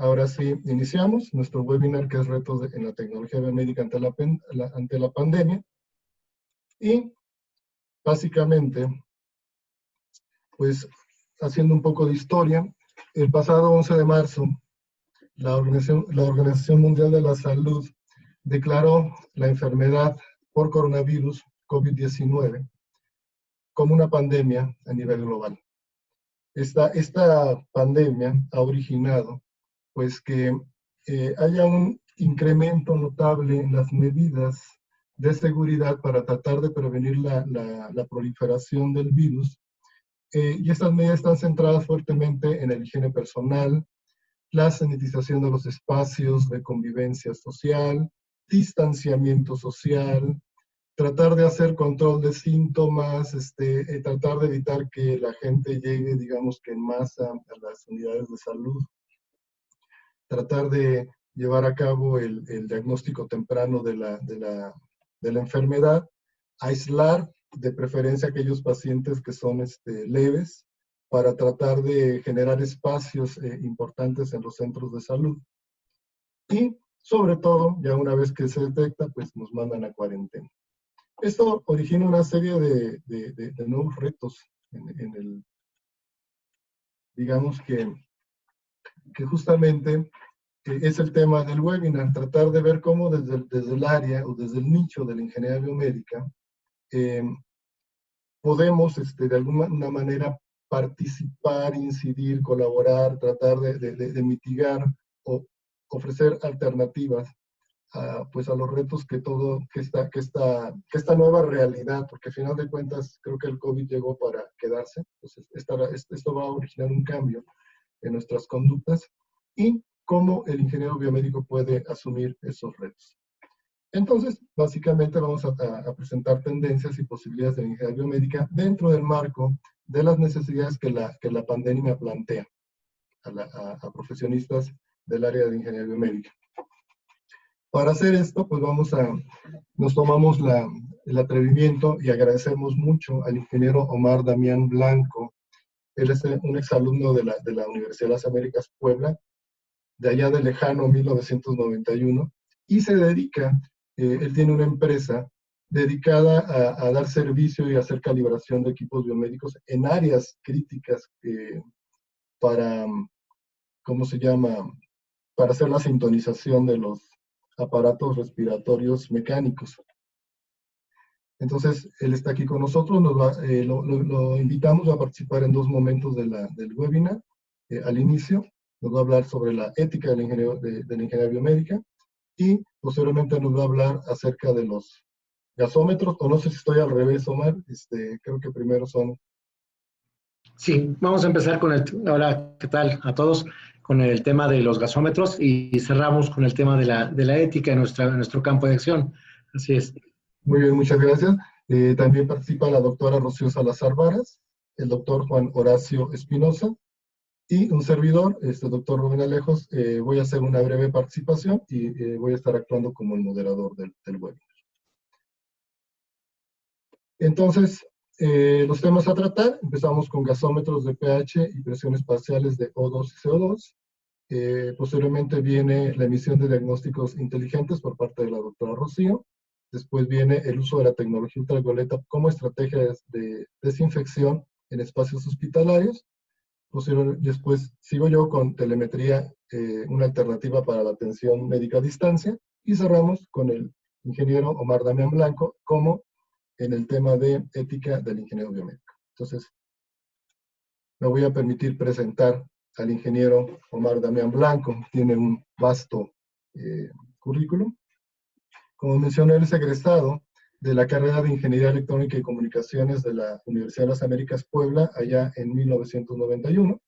ahora sí, iniciamos nuestro webinar que es Retos en la Tecnología Biomédica ante la pandemia. Y básicamente, pues haciendo un poco de historia, el pasado 11 de marzo, la Organización Mundial de la Salud declaró la enfermedad por coronavirus COVID-19 como una pandemia a nivel global. Esta pandemia ha originado pues que haya un incremento notable en las medidas de seguridad para tratar de prevenir la proliferación del virus. Y estas medidas están centradas fuertemente en la higiene personal, la sanitización de los espacios de convivencia social, distanciamiento social, tratar de hacer control de síntomas, tratar de evitar que la gente llegue, digamos que en masa a las unidades de salud, tratar de llevar a cabo el diagnóstico temprano de la enfermedad, aislar de preferencia a aquellos pacientes que son leves, para tratar de generar espacios importantes en los centros de salud. Y sobre todo, ya una vez que se detecta, pues nos mandan a cuarentena. Esto origina una serie de nuevos retos digamos que justamente es el tema del webinar, tratar de ver cómo desde el área o desde el nicho de la ingeniería biomédica podemos de alguna manera participar, incidir, colaborar, tratar de mitigar o ofrecer alternativas pues a los retos que esta nueva realidad, porque al final de cuentas creo que el COVID llegó para quedarse. Entonces esto va a originar un cambio en nuestras conductas y cómo el ingeniero biomédico puede asumir esos retos. Entonces, básicamente vamos a presentar tendencias y posibilidades de la ingeniería biomédica dentro del marco de las necesidades que la pandemia plantea a profesionistas del área de ingeniería biomédica. Para hacer esto, pues nos tomamos el atrevimiento y agradecemos mucho al ingeniero Omar Damián Blanco. Él es un exalumno de la Universidad de las Américas Puebla, de allá del lejano 1991, y se dedica, él tiene una empresa dedicada a dar servicio y hacer calibración de equipos biomédicos en áreas críticas para, ¿cómo se llama?, para hacer la sintonización de los aparatos respiratorios mecánicos. Entonces, él está aquí con nosotros, lo invitamos a participar en dos momentos del webinar. Al inicio, nos va a hablar sobre la ética de la ingeniería biomédica y posteriormente nos va a hablar acerca de los gasómetros, o no sé si estoy al revés, Omar, creo que primero son... Sí, vamos a empezar con hola, ¿qué tal a todos? Con el tema de los gasómetros y cerramos con el tema de la ética en nuestro campo de acción. Así es. Muy bien, muchas gracias. También participa la doctora Rocío Salazar Varas, el doctor Juan Horacio Espinosa y un servidor, doctor Rubén Alejos. Voy a hacer una breve participación y voy a estar actuando como el moderador del webinar. Entonces, los temas a tratar, empezamos con gasómetros de pH y presiones parciales de O2 y CO2. Posteriormente viene la emisión de diagnósticos inteligentes por parte de la doctora Rocío. Después viene el uso de la tecnología ultravioleta como estrategia de desinfección en espacios hospitalarios. Después sigo yo con telemetría, una alternativa para la atención médica a distancia. Y cerramos con el ingeniero Omar Damián Blanco como en el tema de ética del ingeniero biomédico. Entonces, me voy a permitir presentar al ingeniero Omar Damián Blanco. Tiene un vasto currículum. Como mencioné, él es egresado de la carrera de Ingeniería Electrónica y Comunicaciones de la Universidad de las Américas Puebla, allá en 1991.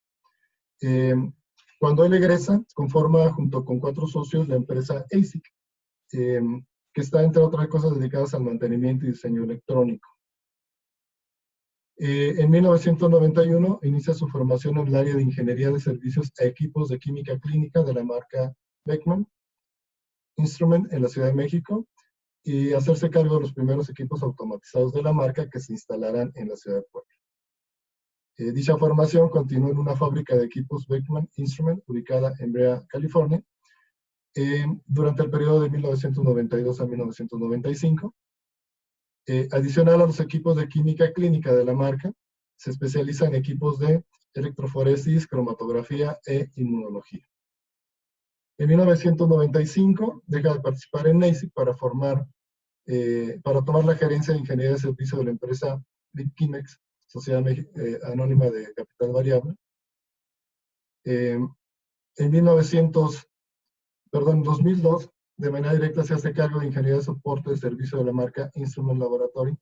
Cuando él egresa, conforma junto con 4 socios la empresa ASIC, que está, entre otras cosas, dedicadas al mantenimiento y diseño electrónico. En 1991 inicia su formación en el área de Ingeniería de Servicios a Equipos de Química Clínica de la marca Beckman Instrument en la Ciudad de México, y hacerse cargo de los primeros equipos automatizados de la marca que se instalarán en la ciudad de Puebla. Dicha formación continuó en una fábrica de equipos Beckman Instrument, ubicada en Brea, California, durante el periodo de 1992 a 1995. Adicional a los equipos de química clínica de la marca, se especializa en equipos de electroforesis, cromatografía e inmunología. En 1995 deja de participar en NACIC para tomar la gerencia de ingeniería de servicio de la empresa Bitkimex, Sociedad Anónima de Capital Variable. En 2002, de manera directa se hace cargo de ingeniería de soporte de servicio de la marca Instrument Laboratory,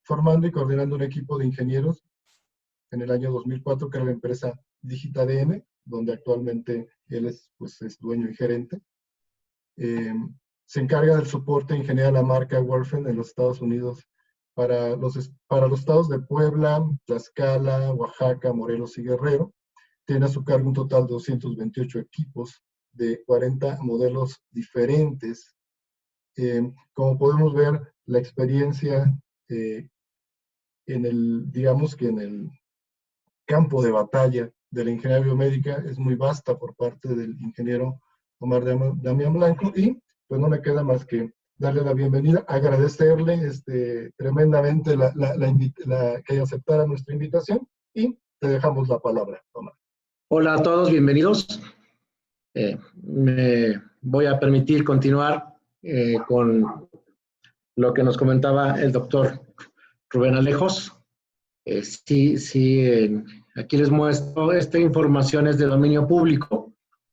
formando y coordinando un equipo de ingenieros en el año 2004, que era la empresa DigitaDN, donde actualmente él es dueño y gerente. Se encarga del soporte de ingeniería de la marca Warfen en los Estados Unidos para los estados de Puebla, Tlaxcala, Oaxaca, Morelos y Guerrero. Tiene a su cargo un total de 228 equipos de 40 modelos diferentes. Como podemos ver, la experiencia en el campo de batalla de la ingeniería biomédica es muy vasta por parte del ingeniero Omar Damián Blanco, y pues no me queda más que darle la bienvenida, agradecerle tremendamente que aceptara nuestra invitación, y te dejamos la palabra, Omar. Hola a todos, bienvenidos. Me voy a permitir continuar con lo que nos comentaba el doctor Rubén Alejos. Aquí les muestro, esta información es de dominio público,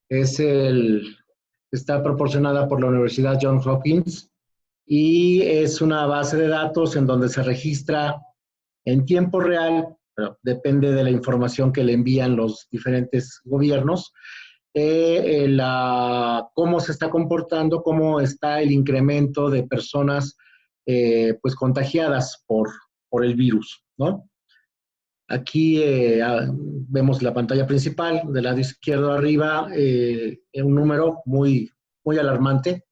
está proporcionada por la Universidad Johns Hopkins y es una base de datos en donde se registra en tiempo real, pero depende de la información que le envían los diferentes gobiernos, cómo se está comportando, cómo está el incremento de personas pues contagiadas por el virus, ¿no? Aquí vemos la pantalla principal, del lado izquierdo arriba, un número muy, muy alarmante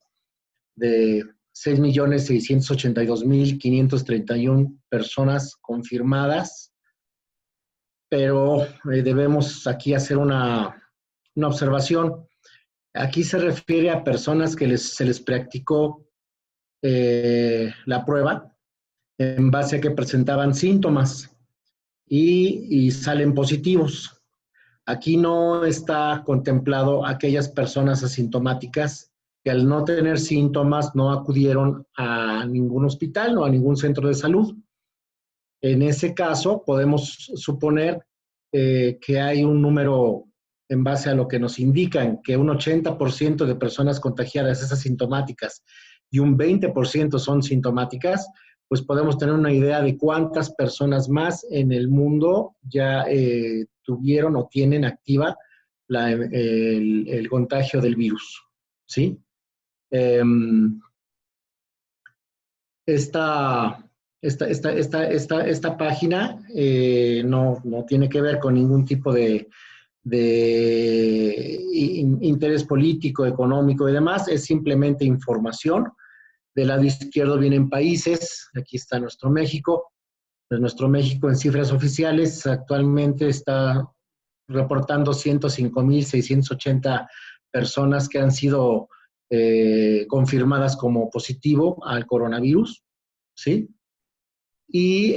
de 6.682.531 personas confirmadas, pero debemos aquí hacer una observación. Aquí se refiere a personas que se les practicó la prueba en base a que presentaban síntomas y salen positivos. Aquí no está contemplado aquellas personas asintomáticas que al no tener síntomas no acudieron a ningún hospital o a ningún centro de salud. En ese caso, podemos suponer que hay un número, en base a lo que nos indican, que un 80% de personas contagiadas es asintomáticas y un 20% son sintomáticas, pues podemos tener una idea de cuántas personas más en el mundo ya tuvieron o tienen activa el contagio del virus, ¿sí? Esta página no tiene que ver con ningún tipo de interés político, económico y demás, es simplemente información. Del lado izquierdo vienen países, aquí está nuestro México. Pues nuestro México en cifras oficiales actualmente está reportando 105.680 personas que han sido confirmadas como positivo al coronavirus, ¿sí? Y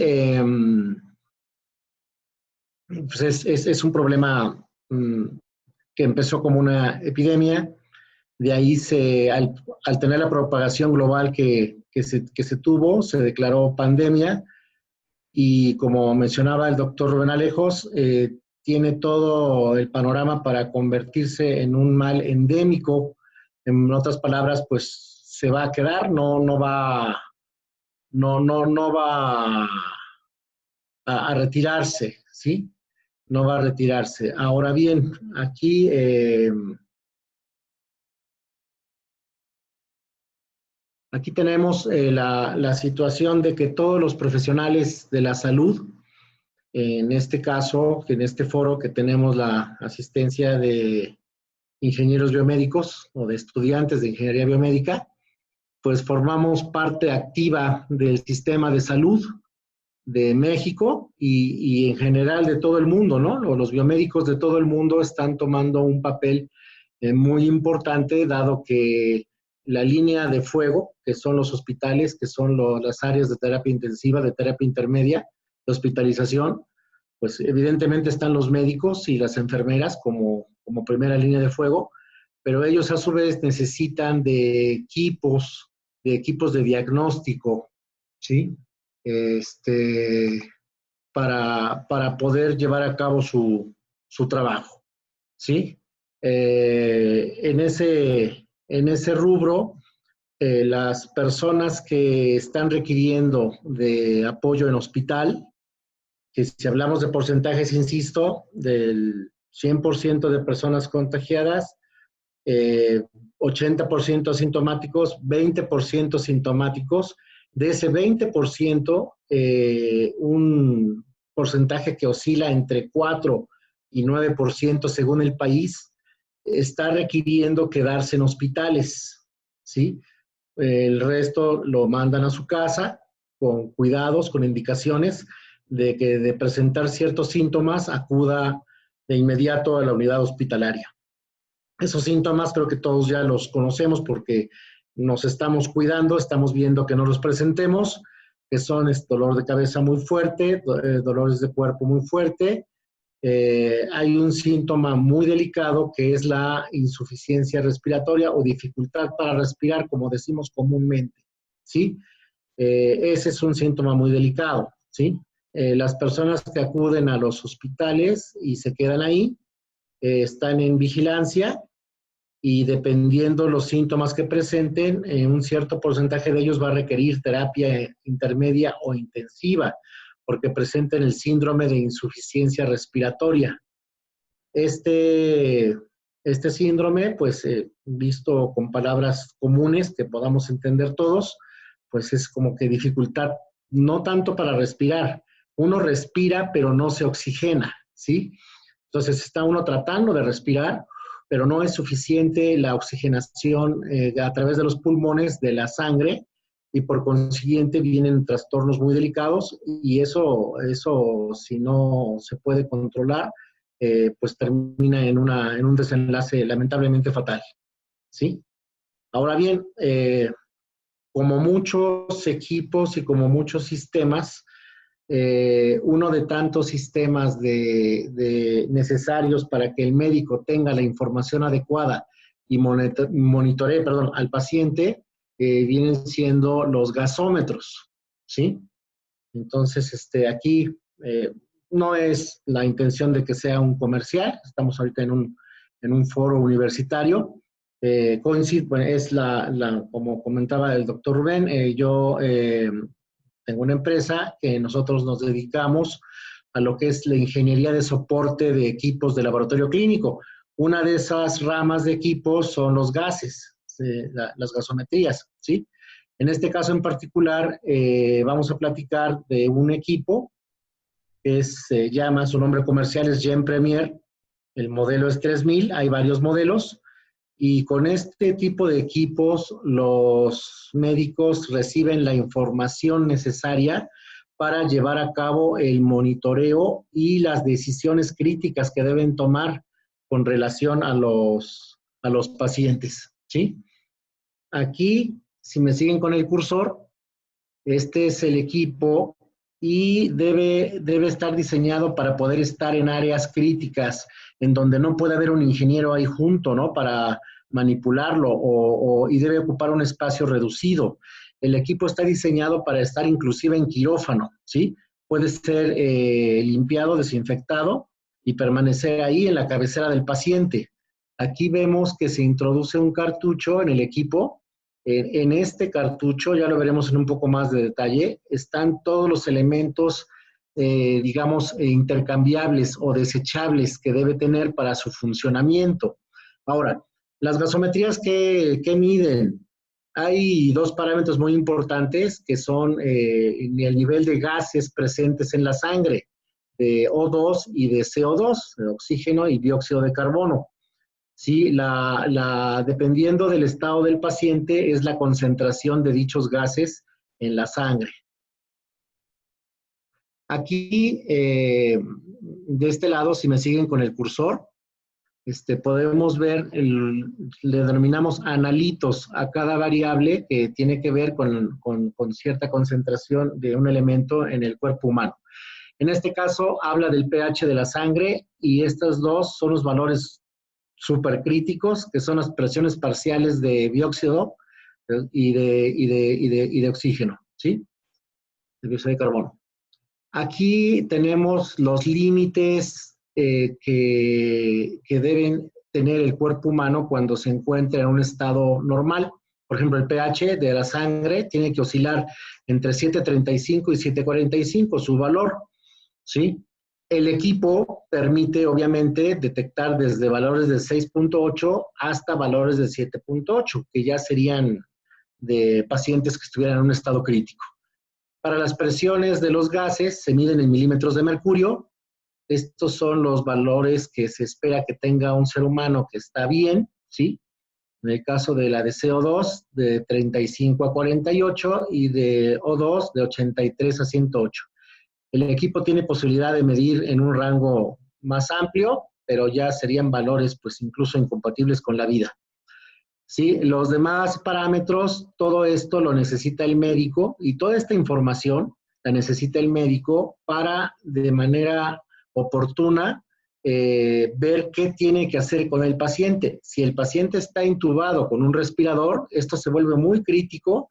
pues es un problema que empezó como una epidemia. De ahí al tener la propagación global que se tuvo, se declaró pandemia, y como mencionaba el doctor Rubén Alejos, tiene todo el panorama para convertirse en un mal endémico. En otras palabras, pues se va a quedar, no va a retirarse, ¿sí? No va a retirarse. Ahora bien, aquí tenemos la situación de que todos los profesionales de la salud, en este caso, en este foro que tenemos la asistencia de ingenieros biomédicos o de estudiantes de ingeniería biomédica, pues formamos parte activa del sistema de salud de México y en general de todo el mundo, ¿no? Los biomédicos de todo el mundo están tomando un papel muy importante, dado que la línea de fuego, que son los hospitales, que son las áreas de terapia intensiva, de terapia intermedia, de hospitalización, pues evidentemente están los médicos y las enfermeras como primera línea de fuego, pero ellos a su vez necesitan de equipos de diagnóstico, ¿sí? Para poder llevar a cabo su trabajo, ¿sí? En ese rubro, las personas que están requiriendo de apoyo en hospital, que si hablamos de porcentajes, insisto, del 100% de personas contagiadas, 80% asintomáticos, 20% sintomáticos. De ese 20%, un porcentaje que oscila entre 4 y 9% según el país, está requiriendo quedarse en hospitales, ¿sí? El resto lo mandan a su casa con cuidados, con indicaciones de que de presentar ciertos síntomas acuda de inmediato a la unidad hospitalaria. Esos síntomas creo que todos ya los conocemos porque nos estamos cuidando, estamos viendo que no los presentemos, que son dolor de cabeza muy fuerte, dolores de cuerpo muy fuerte. Hay un síntoma muy delicado que es la insuficiencia respiratoria o dificultad para respirar, como decimos comúnmente, ¿sí? Ese es un síntoma muy delicado, ¿sí? Las personas que acuden a los hospitales y se quedan ahí, están en vigilancia y dependiendo los síntomas que presenten, un cierto porcentaje de ellos va a requerir terapia intermedia o intensiva, porque presenten el síndrome de insuficiencia respiratoria. Este síndrome, pues visto con palabras comunes que podamos entender todos, pues es como que dificultad, no tanto para respirar. Uno respira, pero no se oxigena, ¿sí? Entonces está uno tratando de respirar, pero no es suficiente la oxigenación a través de los pulmones, de la sangre, y por consiguiente vienen trastornos muy delicados y eso si no se puede controlar, pues termina en un desenlace lamentablemente fatal, ¿sí? Ahora bien, como muchos equipos y como muchos sistemas, uno de tantos sistemas necesarios para que el médico tenga la información adecuada y monitoree, al paciente, vienen siendo los gasómetros, ¿sí? Entonces, aquí no es la intención de que sea un comercial, estamos ahorita en un foro universitario. Bueno, es como comentaba el doctor Rubén, yo tengo una empresa que nosotros nos dedicamos a lo que es la ingeniería de soporte de equipos de laboratorio clínico. Una de esas ramas de equipos son los gases, las gasometrías, ¿sí? En este caso en particular, vamos a platicar de un equipo que se llama, su nombre comercial es Gen Premier, el modelo es 3000, hay varios modelos, y con este tipo de equipos los médicos reciben la información necesaria para llevar a cabo el monitoreo y las decisiones críticas que deben tomar con relación a los pacientes, ¿sí? Aquí, si me siguen con el cursor, este es el equipo y debe estar diseñado para poder estar en áreas críticas, en donde no puede haber un ingeniero ahí junto, ¿no? Para manipularlo y debe ocupar un espacio reducido. El equipo está diseñado para estar inclusive en quirófano, ¿sí? Puede ser limpiado, desinfectado y permanecer ahí en la cabecera del paciente. Aquí vemos que se introduce un cartucho en el equipo. En este cartucho, ya lo veremos en un poco más de detalle, están todos los elementos, digamos, intercambiables o desechables que debe tener para su funcionamiento. Ahora, las gasometrías, ¿qué miden? Hay dos parámetros muy importantes que son el nivel de gases presentes en la sangre, de O2 y de CO2, de oxígeno y dióxido de carbono. Sí, dependiendo del estado del paciente, es la concentración de dichos gases en la sangre. Aquí, de este lado, si me siguen con el cursor, podemos ver, le denominamos analitos a cada variable que tiene que ver con cierta concentración de un elemento en el cuerpo humano. En este caso, habla del pH de la sangre y estos dos son los valores supercríticos, que son las presiones parciales de dióxido y de oxígeno, ¿sí? De dióxido de carbono. Aquí tenemos los límites que deben tener el cuerpo humano cuando se encuentra en un estado normal. Por ejemplo, el pH de la sangre tiene que oscilar entre 7.35 y 7.45, su valor, ¿sí? El equipo permite, obviamente, detectar desde valores de 6.8 hasta valores de 7.8, que ya serían de pacientes que estuvieran en un estado crítico. Para las presiones de los gases se miden en milímetros de mercurio. Estos son los valores que se espera que tenga un ser humano que está bien, ¿sí? En el caso de la de CO2, de 35 a 48 y de O2, de 83 a 108. El equipo tiene posibilidad de medir en un rango más amplio, pero ya serían valores pues incluso incompatibles con la vida. ¿Sí? Los demás parámetros, todo esto lo necesita el médico y toda esta información la necesita el médico para de manera oportuna ver qué tiene que hacer con el paciente. Si el paciente está intubado con un respirador, esto se vuelve muy crítico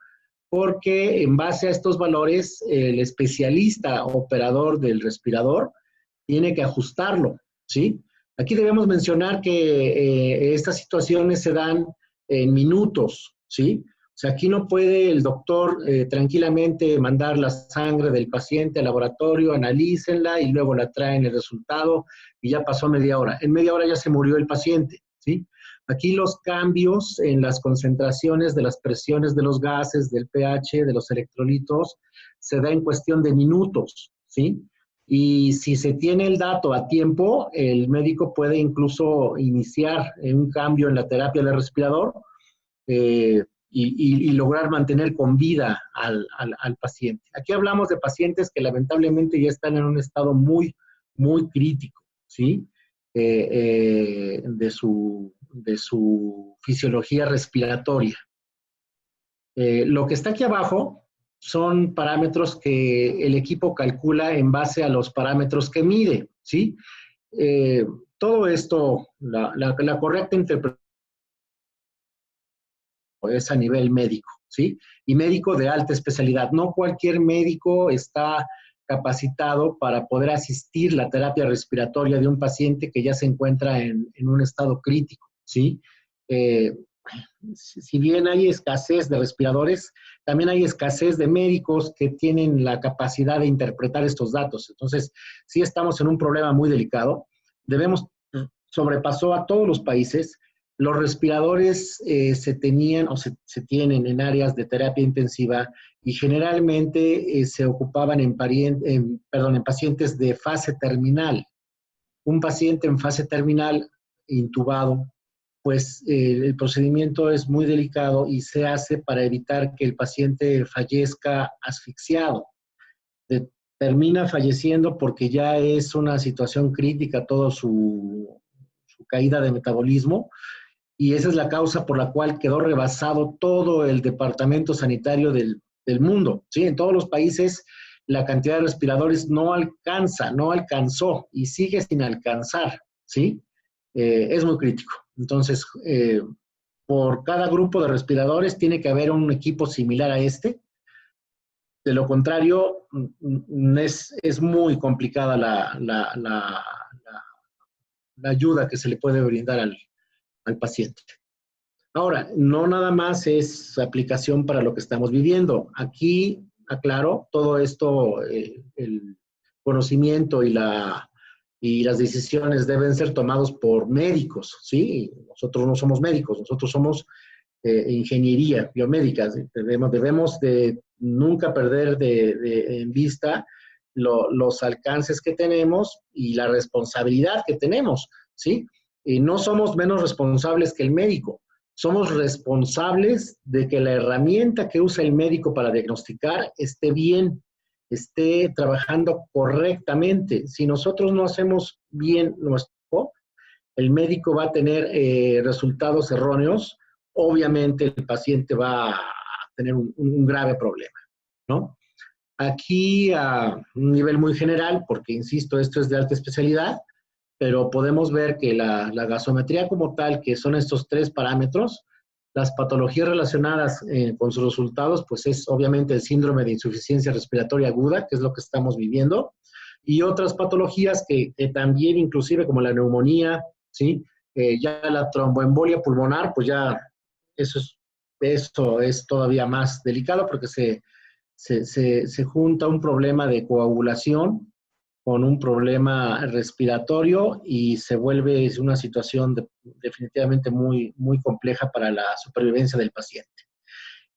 porque en base a estos valores el especialista operador del respirador tiene que ajustarlo, ¿sí? Aquí debemos mencionar que estas situaciones se dan en minutos, ¿sí? O sea, aquí no puede el doctor tranquilamente mandar la sangre del paciente al laboratorio, analícenla y luego la traen el resultado y ya pasó media hora. En media hora ya se murió el paciente, ¿sí? Aquí los cambios en las concentraciones de las presiones de los gases, del pH, de los electrolitos, se da en cuestión de minutos, ¿sí? Y si se tiene el dato a tiempo, el médico puede incluso iniciar un cambio en la terapia del respirador y lograr mantener con vida al paciente. Aquí hablamos de pacientes que lamentablemente ya están en un estado muy, muy crítico, ¿sí? De su fisiología respiratoria. Lo que está aquí abajo son parámetros que el equipo calcula en base a los parámetros que mide, ¿sí? Todo esto, la correcta interpretación es a nivel médico, ¿sí? Y médico de alta especialidad. No cualquier médico está capacitado para poder asistir la terapia respiratoria de un paciente que ya se encuentra en un estado crítico, ¿sí? Si bien hay escasez de respiradores, también hay escasez de médicos que tienen la capacidad de interpretar estos datos. Entonces, sí estamos en un problema muy delicado. Sobrepasó a todos los países. Los respiradores se tenían o se tienen en áreas de terapia intensiva y generalmente se ocupaban en pacientes de fase terminal. Un paciente en fase terminal intubado, pues el procedimiento es muy delicado y se hace para evitar que el paciente fallezca asfixiado. Termina falleciendo porque ya es una situación crítica toda su caída de metabolismo y esa es la causa por la cual quedó rebasado todo el departamento sanitario del mundo, ¿sí? En todos los países la cantidad de respiradores no alcanzó y sigue sin alcanzar, ¿sí? Es muy crítico. Entonces, por cada grupo de respiradores tiene que haber un equipo similar a este. De lo contrario, es muy complicada la ayuda que se le puede brindar al paciente. Ahora, no nada más es aplicación para lo que estamos viviendo. Aquí, aclaro, todo esto, el conocimiento y las decisiones deben ser tomados por médicos, ¿sí? Nosotros no somos médicos, nosotros somos ingeniería biomédica. Debemos de nunca perder en vista los alcances que tenemos y la responsabilidad que tenemos, ¿sí? Y no somos menos responsables que el médico. Somos responsables de que la herramienta que usa el médico para diagnosticar esté bien esté trabajando correctamente. Si nosotros no hacemos bien nuestro, el médico va a tener resultados erróneos, obviamente el paciente va a tener un grave problema, ¿no? Aquí a un nivel muy general, porque insisto, esto es de alta especialidad, pero podemos ver que la gasometría como tal, que son estos 3 parámetros, las patologías relacionadas con sus resultados, pues es obviamente el síndrome de insuficiencia respiratoria aguda, que es lo que estamos viviendo, y otras patologías que también, inclusive como la neumonía, ¿sí? Ya la tromboembolia pulmonar, pues ya eso es todavía más delicado porque se junta un problema de coagulación con un problema respiratorio y se vuelve una situación definitivamente muy, muy compleja para la supervivencia del paciente.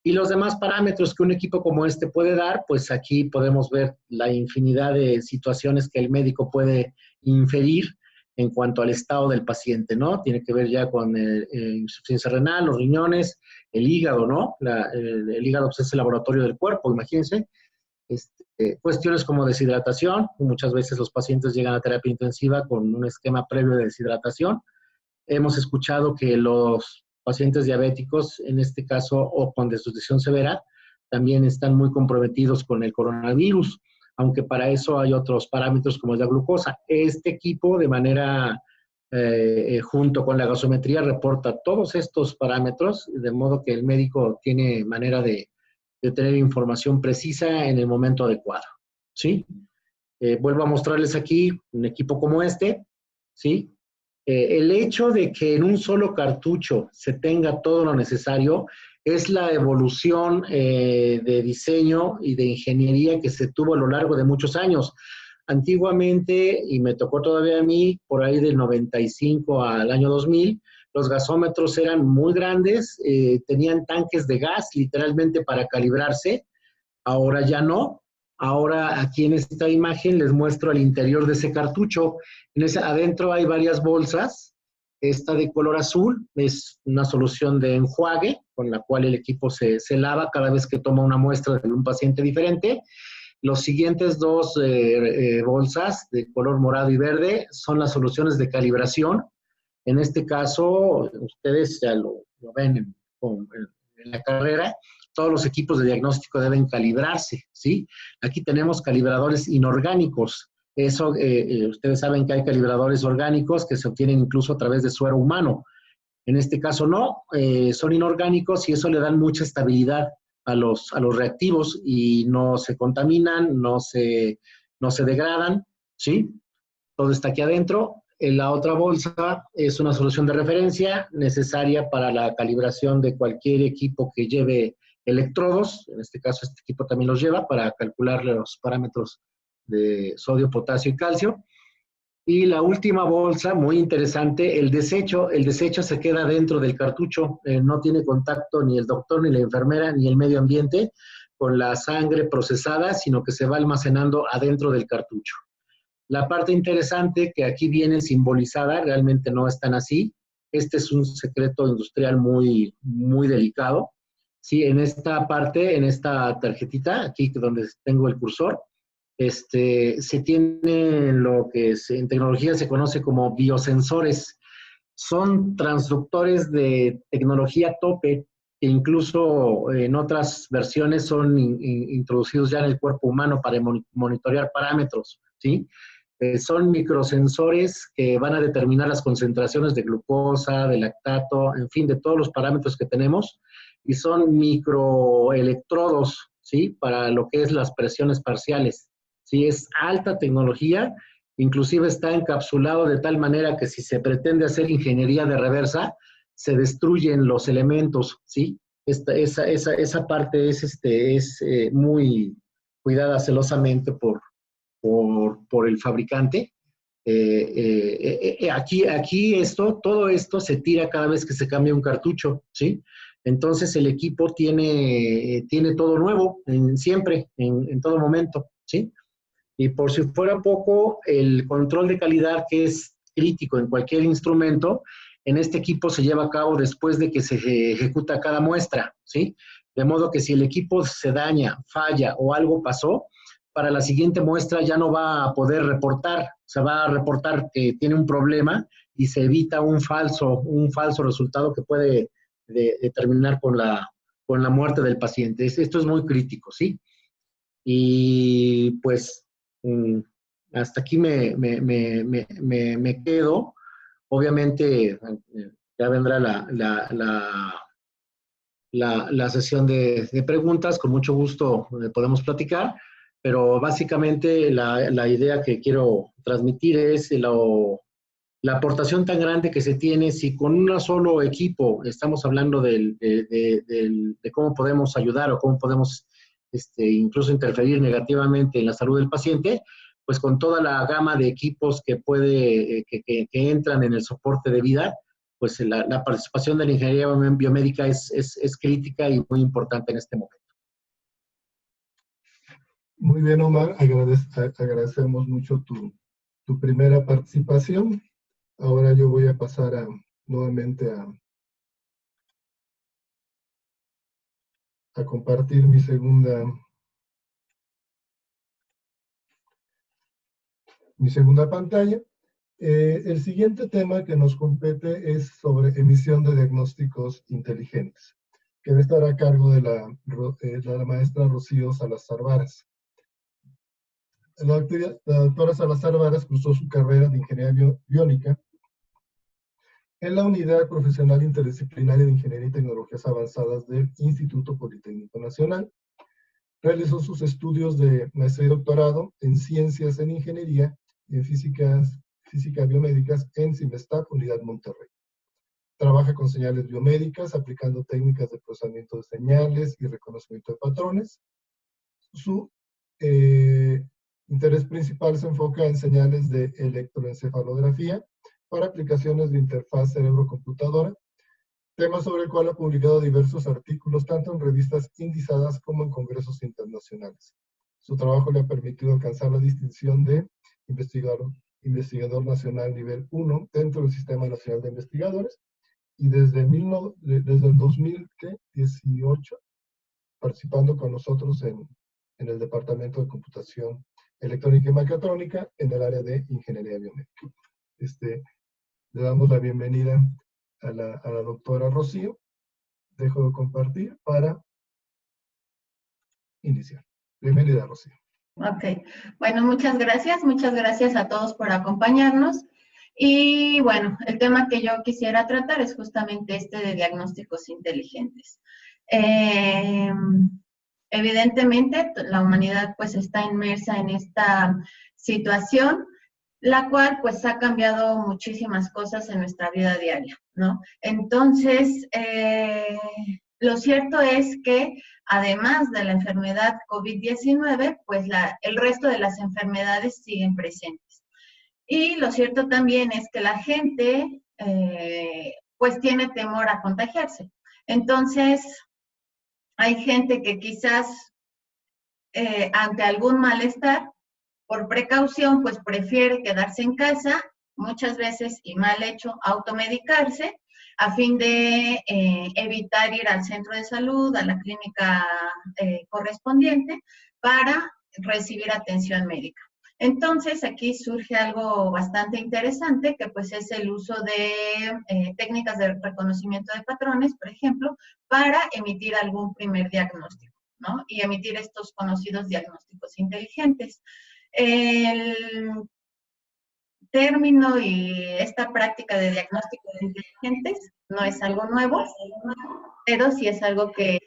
Y los demás parámetros que un equipo como este puede dar, pues aquí podemos ver la infinidad de situaciones que el médico puede inferir en cuanto al estado del paciente, ¿no? Tiene que ver ya con insuficiencia renal, los riñones, el hígado, ¿no? El hígado pues, es el laboratorio del cuerpo, imagínense. Cuestiones como deshidratación, muchas veces los pacientes llegan a terapia intensiva con un esquema previo de deshidratación. Hemos escuchado que los pacientes diabéticos, en este caso, o con desnutrición severa, también están muy comprometidos con el coronavirus, aunque para eso hay otros parámetros como es la glucosa. Este equipo, de manera, junto con la gasometría, reporta todos estos parámetros, de modo que el médico tiene manera de tener información precisa en el momento adecuado, ¿sí? Vuelvo a mostrarles aquí un equipo como este, ¿sí? El hecho de que en un solo cartucho se tenga todo lo necesario es la evolución de diseño y de ingeniería que se tuvo a lo largo de muchos años. Antiguamente, y me tocó todavía a mí, por ahí del 95 al año 2000, los gasómetros eran muy grandes, tenían tanques de gas literalmente para calibrarse. Ahora ya no. Ahora aquí en esta imagen les muestro el interior de ese cartucho. Adentro hay varias bolsas. Esta de color azul es una solución de enjuague con la cual el equipo se lava cada vez que toma una muestra de un paciente diferente. Los siguientes 2 bolsas de color morado y verde son las soluciones de calibración. En este caso, ustedes ya lo ven en la carrera, todos los equipos de diagnóstico deben calibrarse, ¿sí? Aquí tenemos calibradores inorgánicos. Eso, ustedes saben que hay calibradores orgánicos que se obtienen incluso a través de suero humano. En este caso no, son inorgánicos y eso le dan mucha estabilidad a los reactivos y no se contaminan, no se degradan, ¿sí? Todo está aquí adentro. En la otra bolsa es una solución de referencia necesaria para la calibración de cualquier equipo que lleve electrodos. En este caso, este equipo también los lleva para calcular los parámetros de sodio, potasio y calcio. Y la última bolsa, muy interesante, el desecho se queda dentro del cartucho, no tiene contacto ni el doctor, ni la enfermera, ni el medio ambiente con la sangre procesada, sino que se va almacenando adentro del cartucho. La parte interesante que aquí viene simbolizada, realmente no es tan así. Este es un secreto industrial muy, muy delicado. Sí, en esta parte, en esta tarjetita, aquí donde tengo el cursor, se tiene lo que en tecnología se conoce como biosensores. Son transductores de tecnología tope que incluso en otras versiones son introducidos ya en el cuerpo humano para monitorear parámetros, ¿sí? Son microsensores que van a determinar las concentraciones de glucosa, de lactato, en fin, de todos los parámetros que tenemos, y son microelectrodos, ¿sí? Para lo que es las presiones parciales. ¿Sí? Es alta tecnología, inclusive está encapsulado de tal manera que si se pretende hacer ingeniería de reversa, se destruyen los elementos, ¿sí? Esa parte es muy cuidada celosamente por el fabricante. Aquí todo esto se tira cada vez que se cambia un cartucho, ¿sí? Entonces el equipo tiene todo nuevo, siempre, en todo momento, ¿sí? Y por si fuera poco, el control de calidad, que es crítico en cualquier instrumento, en este equipo se lleva a cabo después de que se ejecuta cada muestra, ¿sí? De modo que si el equipo se daña, falla o algo pasó, para la siguiente muestra ya no va a poder reportar, se va a reportar que tiene un problema y se evita un falso resultado que puede terminar con la muerte del paciente. Esto es muy crítico, ¿sí? Y pues hasta aquí me quedo. Obviamente ya vendrá la sesión de preguntas, con mucho gusto podemos platicar, pero básicamente la idea que quiero transmitir es la aportación tan grande que se tiene si con un solo equipo estamos hablando de cómo podemos ayudar o cómo podemos incluso interferir negativamente en la salud del paciente, pues con toda la gama de equipos que entran en el soporte de vida, pues la participación de la ingeniería biomédica es crítica y muy importante en este momento. Muy bien, Omar, agradecemos mucho tu primera participación. Ahora yo voy a pasar nuevamente a compartir mi segunda pantalla. El siguiente tema que nos compete es sobre emisión de diagnósticos inteligentes, que debe estar a cargo de la maestra Rocío Salazar Varas. La doctora Salazar Varas cursó su carrera de Ingeniería Biónica en la Unidad Profesional Interdisciplinaria de Ingeniería y Tecnologías Avanzadas del Instituto Politécnico Nacional. Realizó sus estudios de maestría y doctorado en Ciencias en Ingeniería y en Física Biomédicas en CIMESTAP, Unidad Monterrey. Trabaja con señales biomédicas, aplicando técnicas de procesamiento de señales y reconocimiento de patrones. Su interés principal se enfoca en señales de electroencefalografía para aplicaciones de interfaz cerebro-computadora, tema sobre el cual ha publicado diversos artículos tanto en revistas indizadas como en congresos internacionales. Su trabajo le ha permitido alcanzar la distinción de investigador nacional nivel 1 dentro del Sistema Nacional de Investigadores, y desde el 2018 participando con nosotros en el Departamento de Computación Electrónica y Mecatrónica en el área de Ingeniería Biomédica. Le damos la bienvenida a la doctora Rocío. Dejo de compartir para iniciar. Bienvenida, Rocío. Ok, bueno, muchas gracias a todos por acompañarnos. Y bueno, el tema que yo quisiera tratar es justamente este de diagnósticos inteligentes. Evidentemente, la humanidad pues está inmersa en esta situación, la cual pues ha cambiado muchísimas cosas en nuestra vida diaria, ¿no? Entonces, lo cierto es que además de la enfermedad COVID-19, pues el resto de las enfermedades siguen presentes. Y lo cierto también es que la gente pues tiene temor a contagiarse. Entonces, hay gente que quizás ante algún malestar, por precaución, pues prefiere quedarse en casa, muchas veces, y mal hecho, automedicarse, a fin de evitar ir al centro de salud, a la clínica correspondiente, para recibir atención médica. Entonces, aquí surge algo bastante interesante, que pues es el uso de técnicas de reconocimiento de patrones, por ejemplo, para emitir algún primer diagnóstico, ¿no? Y emitir estos conocidos diagnósticos inteligentes. El término y esta práctica de diagnósticos inteligentes no es algo nuevo, pero sí es algo que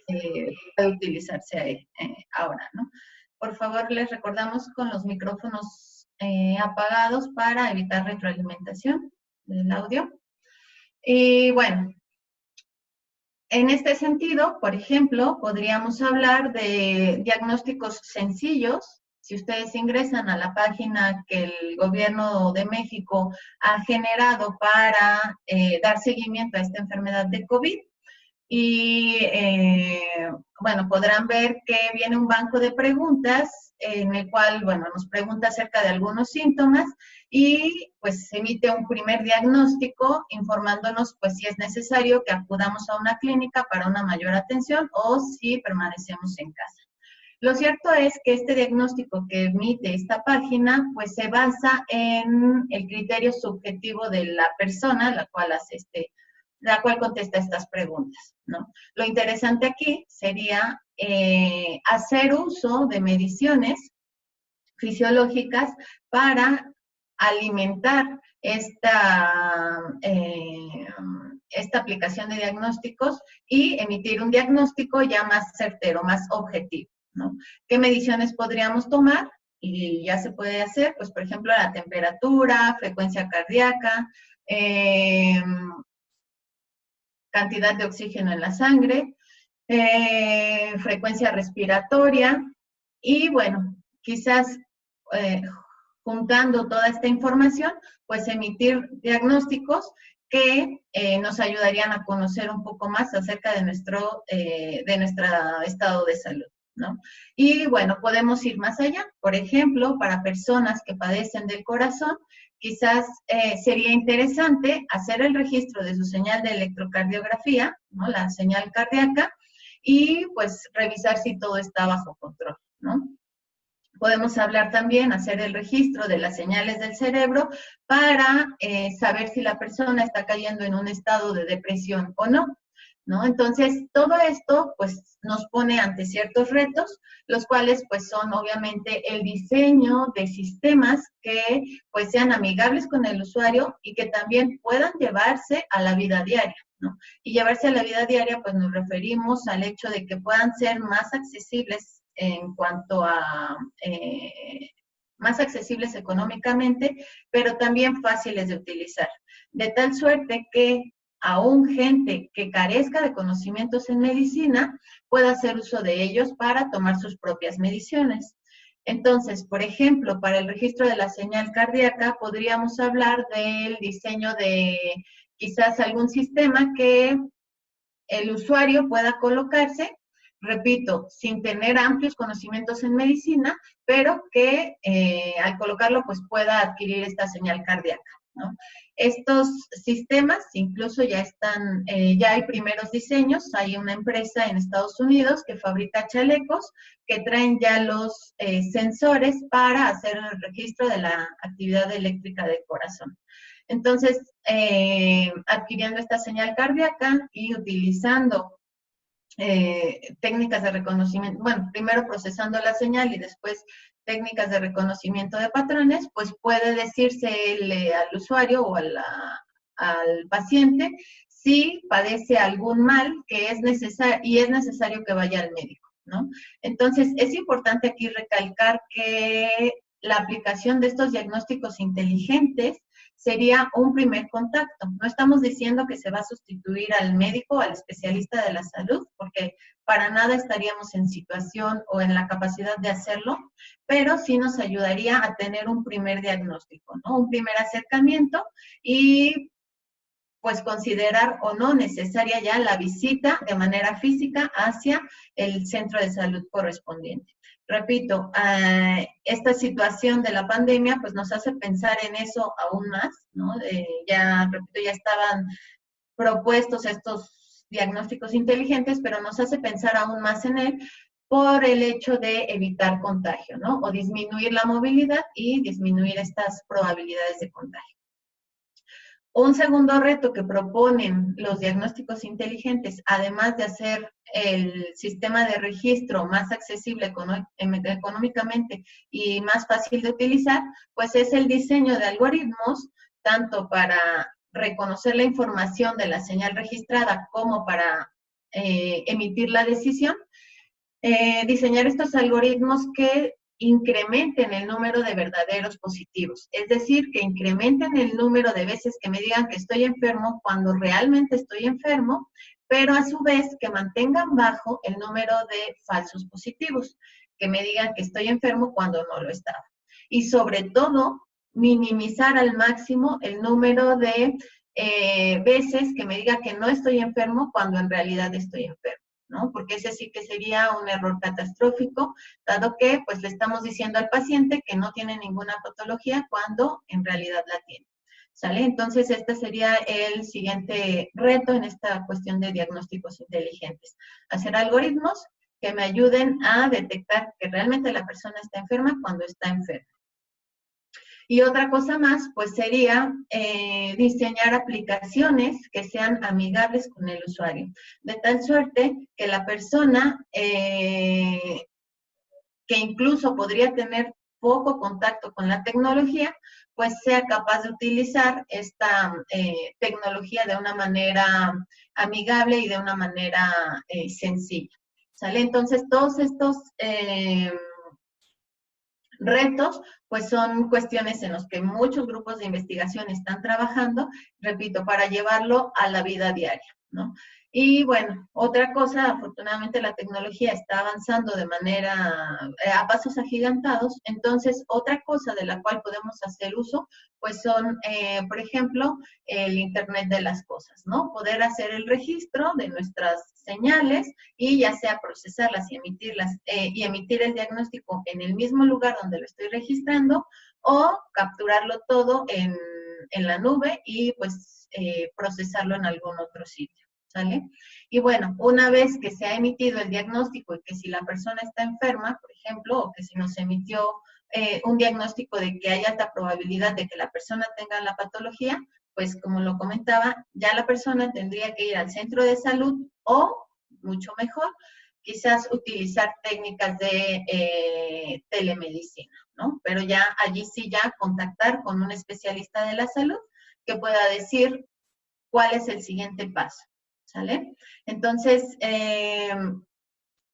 puede utilizarse ahora, ¿no? Por favor, les recordamos con los micrófonos apagados para evitar retroalimentación del audio. Y bueno, en este sentido, por ejemplo, podríamos hablar de diagnósticos sencillos. Si ustedes ingresan a la página que el Gobierno de México ha generado para dar seguimiento a esta enfermedad de COVID, y bueno, podrán ver que viene un banco de preguntas en el cual, bueno, nos pregunta acerca de algunos síntomas y pues se emite un primer diagnóstico informándonos pues si es necesario que acudamos a una clínica para una mayor atención o si permanecemos en casa. Lo cierto es que este diagnóstico que emite esta página, pues se basa en el criterio subjetivo de la persona, la cual contesta estas preguntas, ¿no? Lo interesante aquí sería hacer uso de mediciones fisiológicas para alimentar esta aplicación de diagnósticos y emitir un diagnóstico ya más certero, más objetivo, ¿no? ¿Qué mediciones podríamos tomar? Y ya se puede hacer, pues por ejemplo, la temperatura, frecuencia cardíaca, cantidad de oxígeno en la sangre, frecuencia respiratoria y bueno, quizás juntando toda esta información, pues emitir diagnósticos que nos ayudarían a conocer un poco más acerca de nuestro estado de salud, ¿no? Y bueno, podemos ir más allá. Por ejemplo, para personas que padecen del corazón, quizás sería interesante hacer el registro de su señal de electrocardiografía, ¿no? La señal cardíaca, y pues revisar si todo está bajo control, ¿no? Podemos hablar también, hacer el registro de las señales del cerebro para saber si la persona está cayendo en un estado de depresión o no, ¿no? Entonces, todo esto, pues, nos pone ante ciertos retos, los cuales, pues, son obviamente el diseño de sistemas que, pues, sean amigables con el usuario y que también puedan llevarse a la vida diaria, ¿no? Y llevarse a la vida diaria, pues, nos referimos al hecho de que puedan ser más accesibles en cuanto a más accesibles económicamente, pero también fáciles de utilizar. De tal suerte que aún gente que carezca de conocimientos en medicina pueda hacer uso de ellos para tomar sus propias mediciones. Entonces, por ejemplo, para el registro de la señal cardíaca, podríamos hablar del diseño de quizás algún sistema que el usuario pueda colocarse, repito, sin tener amplios conocimientos en medicina, pero que al colocarlo pues pueda adquirir esta señal cardíaca, ¿no? Estos sistemas incluso ya están, ya hay primeros diseños. Hay una empresa en Estados Unidos que fabrica chalecos que traen ya los sensores para hacer el registro de la actividad eléctrica del corazón. Entonces, adquiriendo esta señal cardíaca y utilizando técnicas de reconocimiento, bueno, primero procesando la señal y después técnicas de reconocimiento de patrones, pues puede decirse al usuario o al paciente si padece algún mal que es necesario y es necesario que vaya al médico, ¿no? Entonces, es importante aquí recalcar que la aplicación de estos diagnósticos inteligentes sería un primer contacto. No estamos diciendo que se va a sustituir al médico, al especialista de la salud, porque para nada estaríamos en situación o en la capacidad de hacerlo, pero sí nos ayudaría a tener un primer diagnóstico, ¿no? Un primer acercamiento y pues considerar o no necesaria ya la visita de manera física hacia el centro de salud correspondiente. Repito, esta situación de la pandemia pues nos hace pensar en eso aún más, ¿no? Repito, ya estaban propuestos estos diagnósticos inteligentes, pero nos hace pensar aún más en él por el hecho de evitar contagio, ¿no? O disminuir la movilidad y disminuir estas probabilidades de contagio. Un segundo reto que proponen los diagnósticos inteligentes, además de hacer el sistema de registro más accesible económicamente y más fácil de utilizar, pues es el diseño de algoritmos, tanto para reconocer la información de la señal registrada como para emitir la decisión. Diseñar estos algoritmos que incrementen el número de verdaderos positivos, es decir, que incrementen el número de veces que me digan que estoy enfermo cuando realmente estoy enfermo, pero a su vez que mantengan bajo el número de falsos positivos, que me digan que estoy enfermo cuando no lo estaba. Y sobre todo, minimizar al máximo el número de veces que me diga que no estoy enfermo cuando en realidad estoy enfermo, ¿no? Porque ese sí que sería un error catastrófico, dado que pues le estamos diciendo al paciente que no tiene ninguna patología cuando en realidad la tiene, ¿sale? Entonces, este sería el siguiente reto en esta cuestión de diagnósticos inteligentes. Hacer algoritmos que me ayuden a detectar que realmente la persona está enferma cuando está enferma. Y otra cosa más, pues sería diseñar aplicaciones que sean amigables con el usuario, de tal suerte que la persona que incluso podría tener poco contacto con la tecnología, pues sea capaz de utilizar esta tecnología de una manera amigable y de una manera sencilla. ¿Sale? Entonces, todos estos retos, pues son cuestiones en las que muchos grupos de investigación están trabajando, repito, para llevarlo a la vida diaria, ¿no? Y bueno, otra cosa, afortunadamente la tecnología está avanzando de manera, a pasos agigantados, entonces otra cosa de la cual podemos hacer uso, pues son, por ejemplo, el Internet de las cosas, ¿no? Poder hacer el registro de nuestras señales y ya sea procesarlas y emitirlas y emitir el diagnóstico en el mismo lugar donde lo estoy registrando o capturarlo todo en la nube y pues procesarlo en algún otro sitio. ¿Sale? Y bueno, una vez que se ha emitido el diagnóstico y que si la persona está enferma, por ejemplo, o que si nos emitió un diagnóstico de que hay alta probabilidad de que la persona tenga la patología, pues como lo comentaba, ya la persona tendría que ir al centro de salud o, mucho mejor, quizás utilizar técnicas de telemedicina, ¿no? Pero ya allí sí ya contactar con un especialista de la salud que pueda decir cuál es el siguiente paso. ¿Sale? Entonces,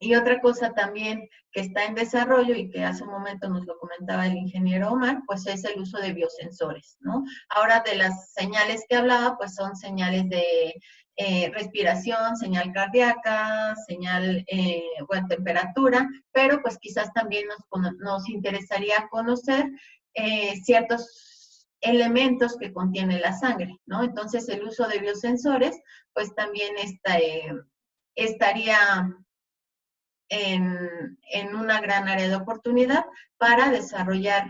y otra cosa también que está en desarrollo y que hace un momento nos lo comentaba el ingeniero Omar, pues es el uso de biosensores, ¿no? Ahora de las señales que hablaba, pues son señales de respiración, señal cardíaca, señal, bueno, temperatura, pero pues quizás también nos interesaría conocer ciertos elementos que contiene la sangre, ¿no? Entonces el uso de biosensores, pues también estaría en una gran área de oportunidad para desarrollar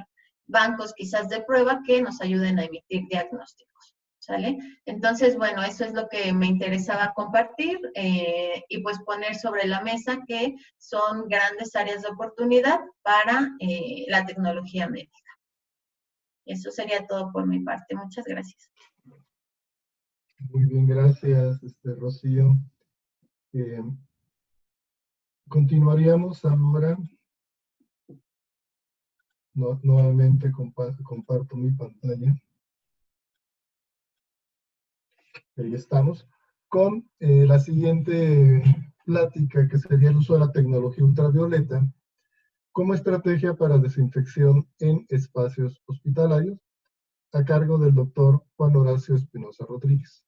bancos quizás de prueba que nos ayuden a emitir diagnósticos, ¿sale? Entonces, bueno, eso es lo que me interesaba compartir y pues poner sobre la mesa que son grandes áreas de oportunidad para la tecnología médica. Eso sería todo por mi parte. Muchas gracias. Muy bien, gracias, Rocío. Continuaríamos ahora. Nuevamente comparto mi pantalla. Ahí estamos. Con la siguiente plática, que sería el uso de la tecnología ultravioleta como estrategia para desinfección en espacios hospitalarios, a cargo del doctor Juan Horacio Espinosa Rodríguez.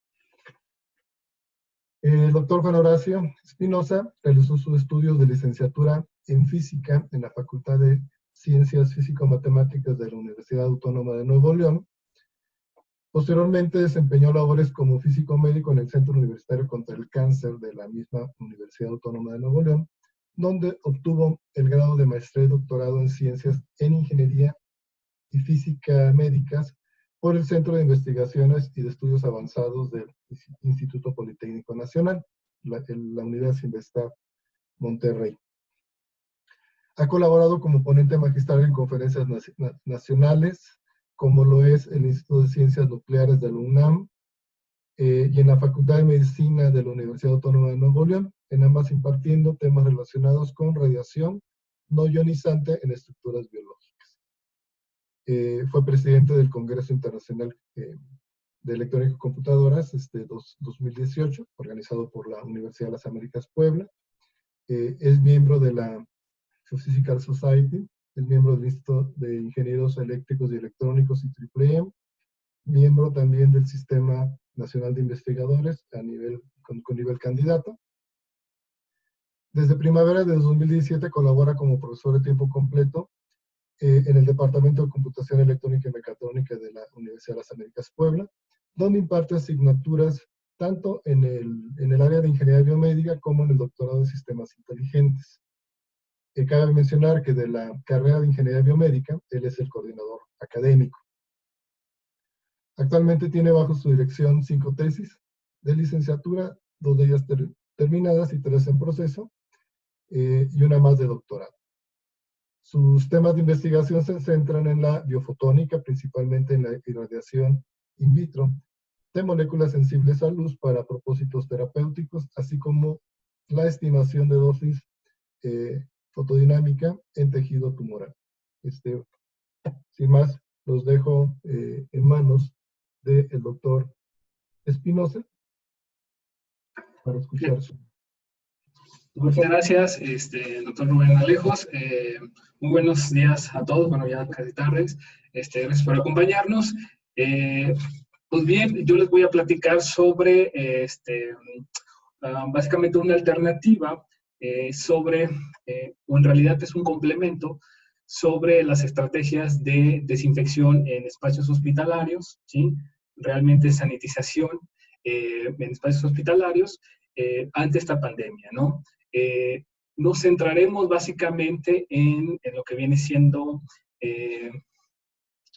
El doctor Juan Horacio Espinosa realizó sus estudios de licenciatura en física en la Facultad de Ciencias Físico-Matemáticas de la Universidad Autónoma de Nuevo León. Posteriormente desempeñó labores como físico médico en el Centro Universitario contra el Cáncer de la misma Universidad Autónoma de Nuevo León, donde obtuvo el grado de maestría y doctorado en Ciencias en Ingeniería y Física Médicas por el Centro de Investigaciones y de Estudios Avanzados del Instituto Politécnico Nacional, la Unidad Cinvestav Monterrey. Ha colaborado como ponente magistral en conferencias nacionales, como lo es el Instituto de Ciencias Nucleares de la UNAM y en la Facultad de Medicina de la Universidad Autónoma de Nuevo León, en ambas impartiendo temas relacionados con radiación no ionizante en estructuras biológicas. Fue presidente del Congreso Internacional de Electrónica y Computadoras 2018, organizado por la Universidad de las Américas Puebla. Es miembro de la Geophysical Society, es miembro del Instituto de Ingenieros Eléctricos y Electrónicos IEEE, miembro también del Sistema Nacional de Investigadores con nivel candidato. Desde primavera de 2017 colabora como profesor de tiempo completo en el Departamento de Computación Electrónica y Mecatrónica de la Universidad de las Américas Puebla, donde imparte asignaturas tanto en el área de Ingeniería Biomédica como en el doctorado de Sistemas Inteligentes. Cabe mencionar que de la carrera de Ingeniería Biomédica, él es el coordinador académico. Actualmente tiene bajo su dirección 5 tesis de licenciatura, 2 de ellas terminadas y 3 en proceso, y una más de doctorado. Sus temas de investigación se centran en la biofotónica, principalmente en la irradiación in vitro, de moléculas sensibles a luz para propósitos terapéuticos, así como la estimación de dosis fotodinámica en tejido tumoral. Sin más, los dejo en manos del doctor Espinosa para escuchar su... Muchas gracias, doctor Rubén Alejos. Muy buenos días a todos, bueno, ya casi tardes. Gracias por acompañarnos. Pues bien, yo les voy a platicar sobre, básicamente una alternativa sobre, o en realidad es un complemento, sobre las estrategias de desinfección en espacios hospitalarios, ¿sí? Realmente sanitización en espacios hospitalarios ante esta pandemia, ¿no? Nos centraremos básicamente en lo que viene siendo, en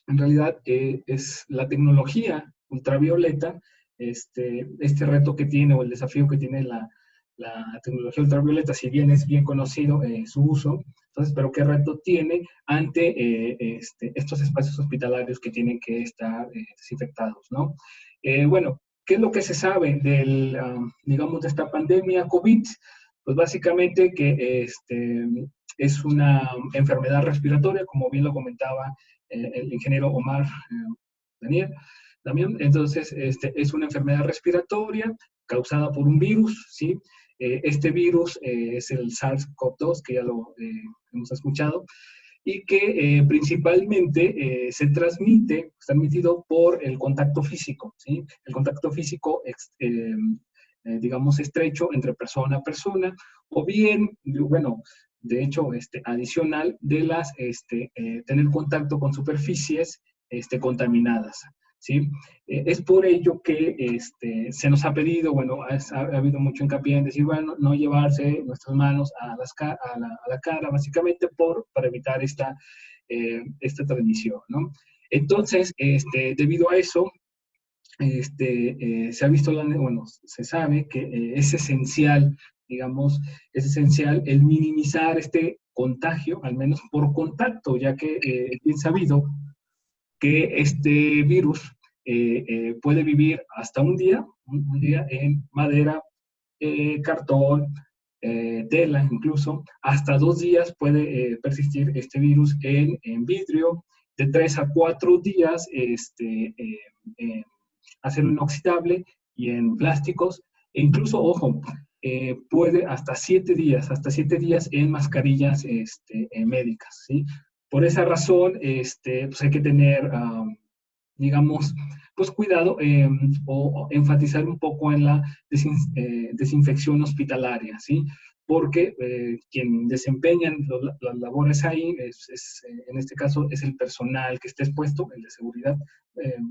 realidad, es la tecnología ultravioleta, este reto que tiene o el desafío que tiene la tecnología ultravioleta, si bien es bien conocido su uso, entonces, pero qué reto tiene ante estos espacios hospitalarios que tienen que estar desinfectados, ¿no? Bueno, ¿qué es lo que se sabe del, digamos, de esta pandemia COVID? Pues básicamente que es una enfermedad respiratoria, como bien lo comentaba el ingeniero Omar Daniel. También, entonces, es una enfermedad respiratoria causada por un virus, ¿sí? Este virus es el SARS-CoV-2, que ya lo hemos escuchado, y que principalmente se transmite, es transmitido por el contacto físico, ¿sí? El contacto físico, digamos, estrecho entre persona a persona, o bien, bueno, de hecho, adicional de las, tener contacto con superficies contaminadas, ¿sí? Es por ello que se nos ha pedido, bueno, ha habido mucho hincapié en decir, bueno, no llevarse nuestras manos a la cara, básicamente para evitar esta transmisión, ¿no? Entonces, debido a eso, se ha visto, bueno, se sabe que es esencial, digamos, es esencial el minimizar este contagio, al menos por contacto, ya que es bien sabido que este virus puede vivir hasta un día en madera, cartón, tela incluso, hasta 2 días puede persistir este virus en vidrio, de 3 a 4 días acero inoxidable y en plásticos, e incluso, ojo, puede hasta 7 días en mascarillas médicas, ¿sí? Por esa razón, pues hay que tener, digamos, pues cuidado o enfatizar un poco en la desinfección hospitalaria, ¿sí? Porque quien desempeñan las labores ahí, en este caso, es el personal que esté expuesto, el de seguridad,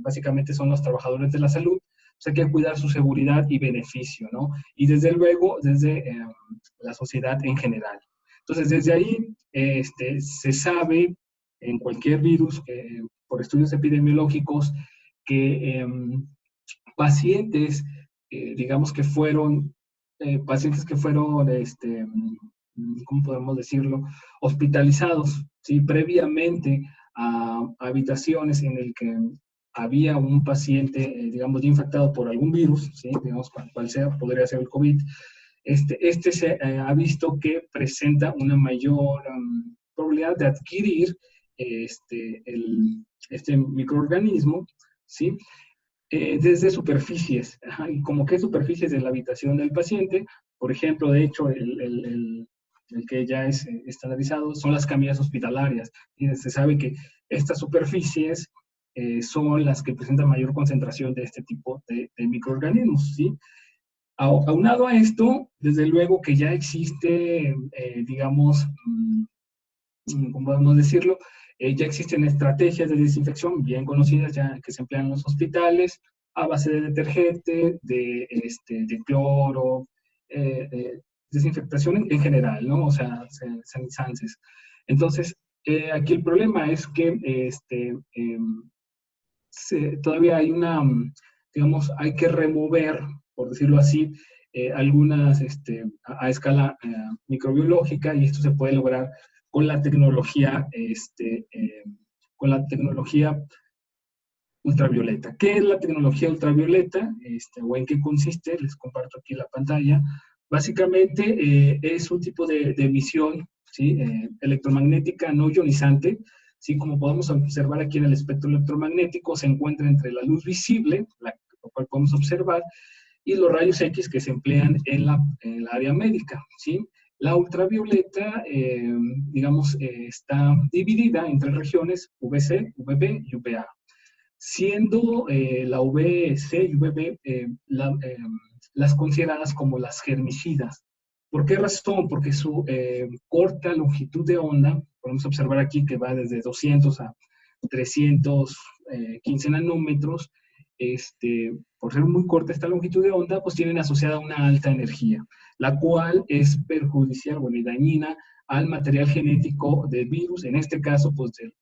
básicamente son los trabajadores de la salud, pues hay que cuidar su seguridad y beneficio, ¿no? Y desde luego, desde la sociedad en general. Entonces, desde ahí se sabe en cualquier virus, por estudios epidemiológicos, que pacientes, digamos que fueron, ¿cómo podemos decirlo? Hospitalizados, ¿sí? Previamente a habitaciones en el que había un paciente, digamos, infectado por algún virus, ¿sí? Digamos, cual sea, podría ser el COVID. Se ha visto que presenta una mayor probabilidad de adquirir este microorganismo, ¿sí? Desde superficies. Ajá, ¿y como qué superficies de la habitación del paciente? Por ejemplo, de hecho, el que ya es estandarizado son las camillas hospitalarias. Y se sabe que estas superficies son las que presentan mayor concentración de este tipo de microorganismos, ¿sí? Aunado a esto, desde luego que ya existe, digamos, ¿cómo podemos decirlo? Ya existen estrategias de desinfección bien conocidas ya que se emplean en los hospitales a base de detergente, de cloro, desinfectación en general, ¿no? O sea, sanitizantes. Entonces, aquí el problema es que todavía hay digamos, hay que remover, por decirlo así, algunas a escala microbiológica, y esto se puede lograr con la tecnología, ultravioleta. ¿Qué es la tecnología ultravioleta? ¿O en qué consiste? Les comparto aquí la pantalla. Básicamente es un tipo de emisión, ¿sí? Electromagnética no ionizante, ¿sí? Como podemos observar aquí en el espectro electromagnético, se encuentra entre la luz visible, lo cual podemos observar, y los rayos X que se emplean en la área médica, ¿sí? La ultravioleta, digamos, está dividida en 3 regiones, VC, VB y VA. Siendo la VC y VB las consideradas como las germicidas. ¿Por qué razón? Porque su corta longitud de onda, podemos observar aquí que va desde 200 a 315 nanómetros, por ser muy corta esta longitud de onda, pues tienen asociada una alta energía, la cual es perjudicial, bueno, y dañina al material genético del virus, en este caso, pues del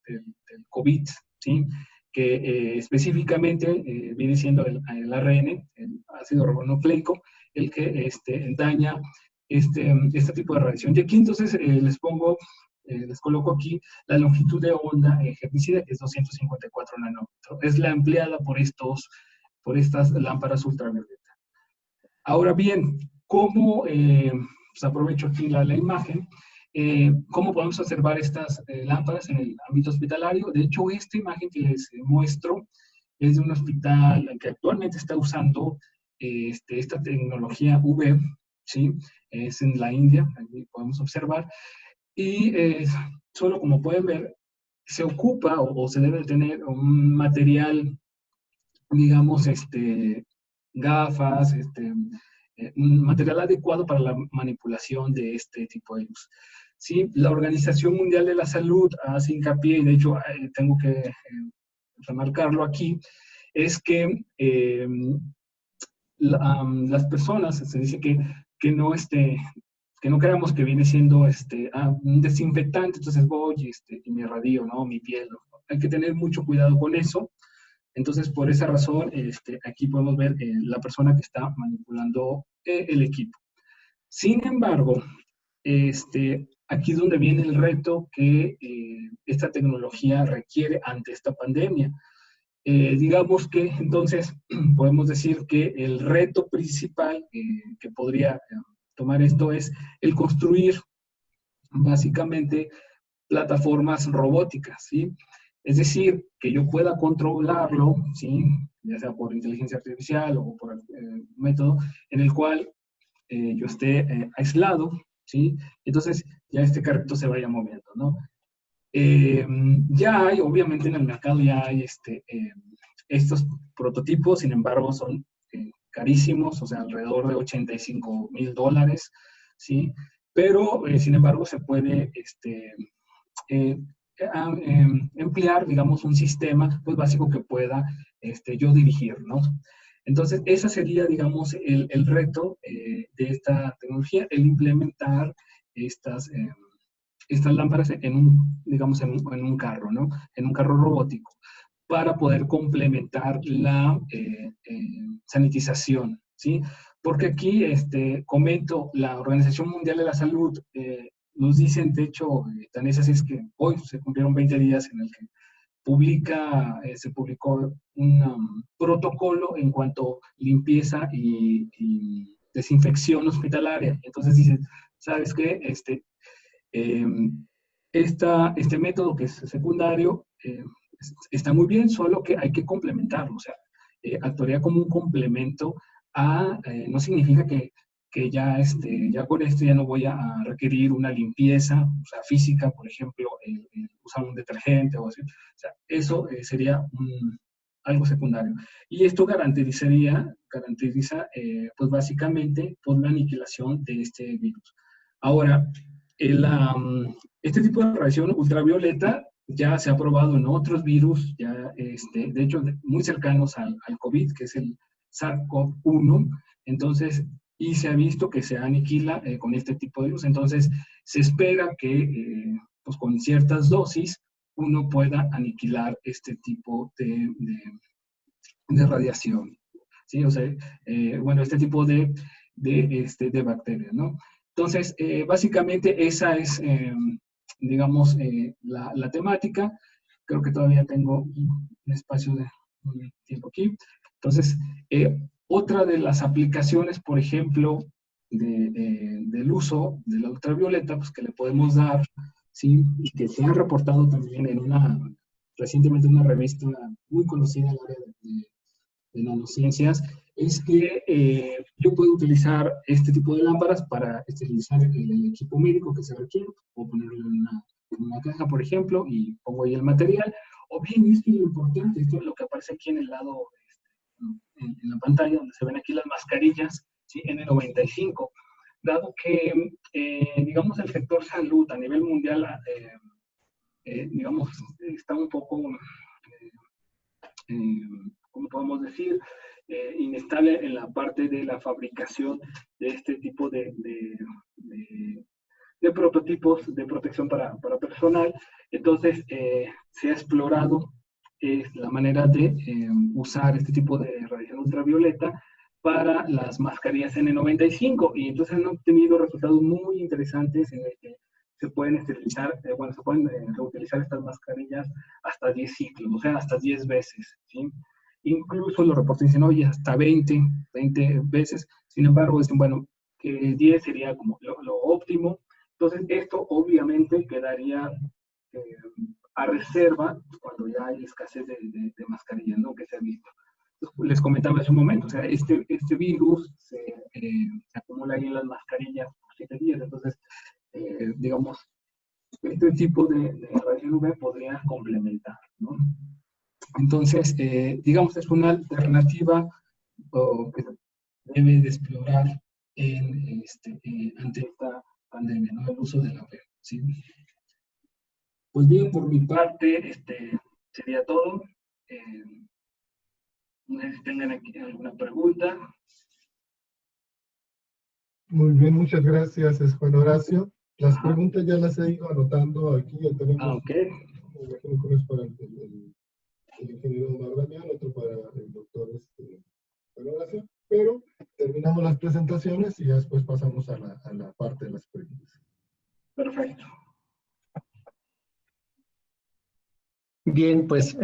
COVID, ¿sí? Que específicamente viene siendo el ARN, el ácido ribonucleico, el que daña este tipo de radiación. Y aquí entonces les coloco aquí la longitud de onda germicida, que es 254 nanómetros. Es la empleada por estas lámparas ultravioleta. Ahora bien, ¿cómo, pues aprovecho aquí la imagen, cómo podemos observar estas lámparas en el ámbito hospitalario? De hecho, esta imagen que les muestro es de un hospital que actualmente está usando esta tecnología UV, ¿sí? Es en la India, aquí podemos observar, y solo como pueden ver, se ocupa o se debe tener un material, digamos, gafas, un material adecuado para la manipulación de este tipo de luz. Sí, la Organización Mundial de la Salud hace hincapié, y de hecho tengo que remarcarlo aquí, es que las personas, se dice que no creamos que viene siendo un desinfectante, entonces voy y me radio, ¿no? Mi piel, ¿no? Hay que tener mucho cuidado con eso. Entonces, por esa razón, aquí podemos ver la persona que está manipulando el equipo. Sin embargo, aquí es donde viene el reto que esta tecnología requiere ante esta pandemia. Digamos que, entonces, podemos decir que el reto principal que podría tomar esto es el construir, básicamente, plataformas robóticas, ¿sí? Es decir, que yo pueda controlarlo, ¿sí? Ya sea por inteligencia artificial o por método en el cual yo esté aislado, ¿sí? Entonces, ya este carrito se vaya moviendo, ¿no? Ya hay, obviamente en el mercado ya hay estos prototipos, sin embargo, son carísimos, o sea, alrededor de $85,000, ¿sí? Pero, sin embargo, se puede emplear, digamos, un sistema pues, básico que pueda yo dirigir, ¿no? Entonces, ese sería, digamos, el reto de esta tecnología, el implementar estas lámparas digamos, en un carro, ¿no? En un carro robótico, para poder complementar la sanitización, ¿sí? Porque aquí, comento, la Organización Mundial de la Salud nos dicen, de hecho, tan es así es que hoy se cumplieron 20 días en el que se publicó un protocolo en cuanto a limpieza y desinfección hospitalaria. Entonces dicen, ¿sabes qué? Este método que es secundario está muy bien, solo que hay que complementarlo. O sea, actuaría como un complemento no significa que ya, ya con esto ya no voy a requerir una limpieza, o sea, física, por ejemplo, usar un detergente o así. O sea, eso sería algo secundario. Y esto garantiza, pues básicamente, pues, la aniquilación de este virus. Ahora, este tipo de radiación ultravioleta ya se ha probado en otros virus, ya, de hecho, muy cercanos al COVID, que es el SARS-CoV-1. Entonces, y se ha visto que se aniquila con este tipo de virus. Entonces, se espera que pues con ciertas dosis uno pueda aniquilar este tipo de radiación. ¿Sí? O sea, bueno, este tipo de de bacterias, ¿no? Entonces, básicamente esa es, digamos, la temática. Creo que todavía tengo un espacio de un tiempo aquí. Entonces, otra de las aplicaciones, por ejemplo, del uso de la ultravioleta, pues que le podemos dar, ¿sí? Y que se ha reportado también recientemente en una revista muy conocida en el área de nanociencias, es que yo puedo utilizar este tipo de lámparas para esterilizar el equipo médico que se requiere, o ponerlo en una caja, por ejemplo, y pongo ahí el material, o bien, y esto es lo importante, esto es lo que aparece aquí en el lado, en la pantalla, donde se ven aquí las mascarillas, ¿sí? N95, dado que, digamos, el sector salud a nivel mundial, digamos, está un poco, ¿cómo podemos decir?, inestable en la parte de la fabricación de este tipo de prototipos de protección para personal. Entonces, se ha explorado la manera de usar este tipo de radiación ultravioleta para las mascarillas N95, y entonces han obtenido resultados muy interesantes en el que se pueden esterilizar, bueno, se pueden reutilizar estas mascarillas hasta 10 ciclos, o sea, hasta 10 veces, ¿sí? Incluso los reportes dicen, oye, hasta 20 veces, sin embargo, dicen, bueno, que 10 sería como lo óptimo. Entonces, esto obviamente quedaría a reserva cuando ya hay escasez de mascarillas, ¿no? Que se ha visto. Entonces, les comentaba hace un momento, o sea, este virus se acumula ahí en las mascarillas por 7 días, entonces, digamos, este tipo de radiación UV podría complementar, ¿no? Entonces, digamos, es una alternativa que se debe de explorar ante esta pandemia, ¿no? El uso de la web, ¿sí? Pues bien, por mi parte, sería todo. No sé si tengan aquí alguna pregunta. Muy bien, muchas gracias, Juan Horacio. Las preguntas ya las he ido anotando aquí, ya tenemos. Ok. Me imagino que uno es para el ingeniero Omar Damián, otro para el doctor Juan Horacio, pero terminamos las presentaciones y ya después pasamos a la parte de las preguntas. Perfecto. Bien, pues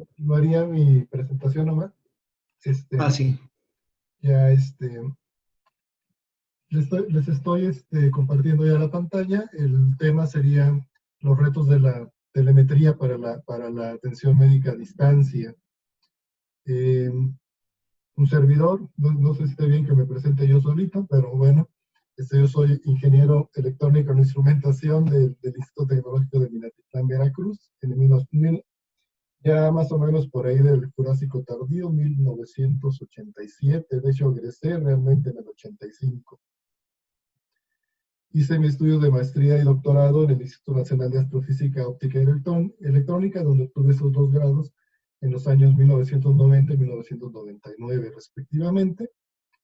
continuaría mi presentación nomás. sí. Ya les estoy compartiendo ya la pantalla. El tema sería los retos de la telemetría para la atención médica a distancia. Un servidor, no sé si está bien que me presente yo solito, pero bueno, yo soy ingeniero electrónico en instrumentación del Instituto Tecnológico de Minatitlán, Veracruz, ya más o menos por ahí del Jurásico Tardío, 1987, de hecho egresé realmente en el 85. Hice mis estudios de maestría y doctorado en el Instituto Nacional de Astrofísica, Óptica y Electrónica, donde obtuve esos 2 grados en los años 1990 y 1999 respectivamente.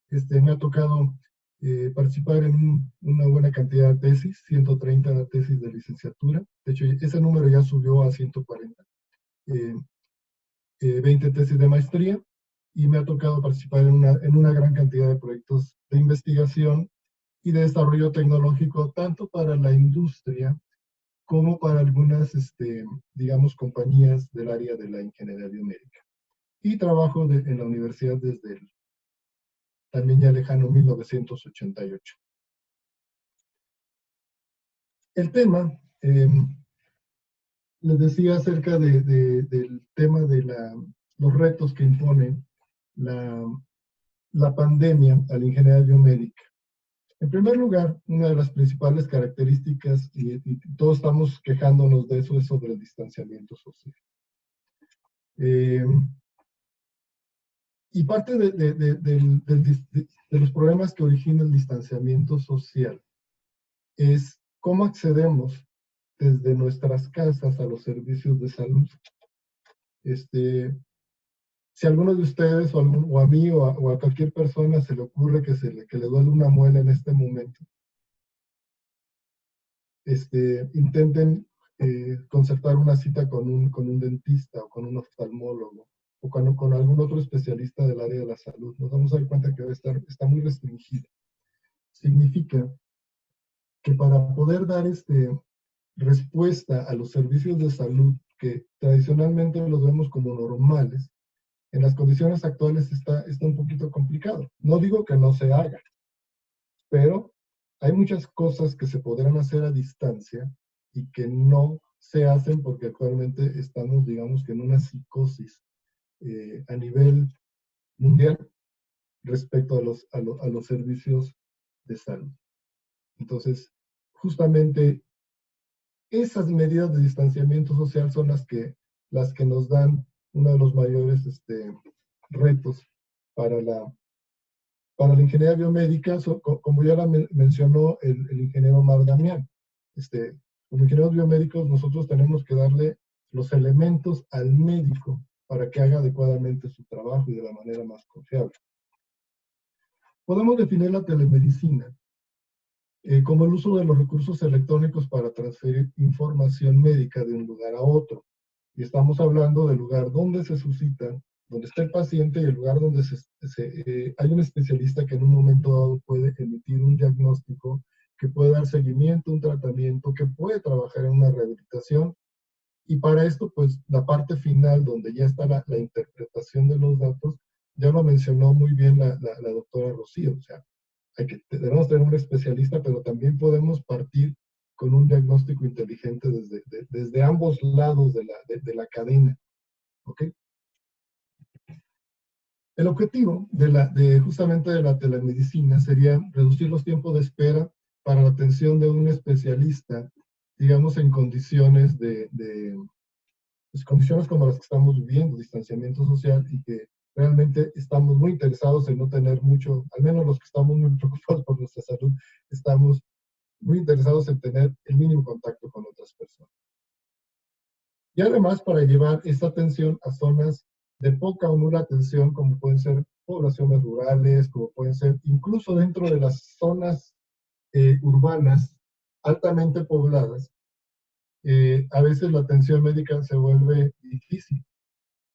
Me ha tocado participar en una buena cantidad de tesis, 130 tesis de licenciatura. De hecho, ese número ya subió a 140. 20 tesis de maestría, y me ha tocado participar en una gran cantidad de proyectos de investigación y de desarrollo tecnológico, tanto para la industria como para algunas, digamos, compañías del área de la ingeniería biomédica. Y trabajo en la universidad desde el también ya lejano 1988. El tema, les decía acerca del tema de los retos que impone la pandemia a la ingeniería biomédica. En primer lugar, una de las principales características, y todos estamos quejándonos de eso, es sobre el distanciamiento social. Y parte de los problemas que origina el distanciamiento social es cómo accedemos desde nuestras casas a los servicios de salud. Si a alguno de ustedes o a mí o a cualquier persona se le ocurre que le duele una muela en este momento, intenten concertar una cita con un dentista o con un oftalmólogo o con algún otro especialista del área de la salud. Nos vamos a dar cuenta que está muy restringida. Significa que para poder dar respuesta a los servicios de salud que tradicionalmente los vemos como normales, en las condiciones actuales está un poquito complicado. No digo que no se haga, pero hay muchas cosas que se podrán hacer a distancia y que no se hacen porque actualmente estamos, digamos que en una psicosis a nivel mundial respecto a los servicios de salud. Entonces, justamente esas medidas de distanciamiento social son las que nos dan uno de los mayores retos para la ingeniería biomédica, como ya mencionó el ingeniero Mar Damián. Como ingenieros biomédicos nosotros tenemos que darle los elementos al médico para que haga adecuadamente su trabajo y de la manera más confiable. Podemos definir la telemedicina como el uso de los recursos electrónicos para transferir información médica de un lugar a otro. Y estamos hablando del lugar donde se suscita, donde está el paciente y el lugar donde hay un especialista que en un momento dado puede emitir un diagnóstico, que puede dar seguimiento a un tratamiento, que puede trabajar en una rehabilitación. Y para esto, pues, la parte final, donde ya está la interpretación de los datos, ya lo mencionó muy bien la doctora Rocío. O sea, debemos tener un especialista, pero también podemos partir con un diagnóstico inteligente desde ambos lados de la cadena. ¿Ok? El objetivo justamente de la telemedicina sería reducir los tiempos de espera para la atención de un especialista, digamos, en condiciones pues, condiciones como las que estamos viviendo, distanciamiento social, y que realmente estamos muy interesados en no tener mucho, al menos los que estamos muy preocupados por nuestra salud, estamos muy interesados en tener el mínimo contacto con otras personas. Y además para llevar esta atención a zonas de poca o nula atención, como pueden ser poblaciones rurales, como pueden ser incluso dentro de las zonas urbanas altamente pobladas, a veces la atención médica se vuelve difícil.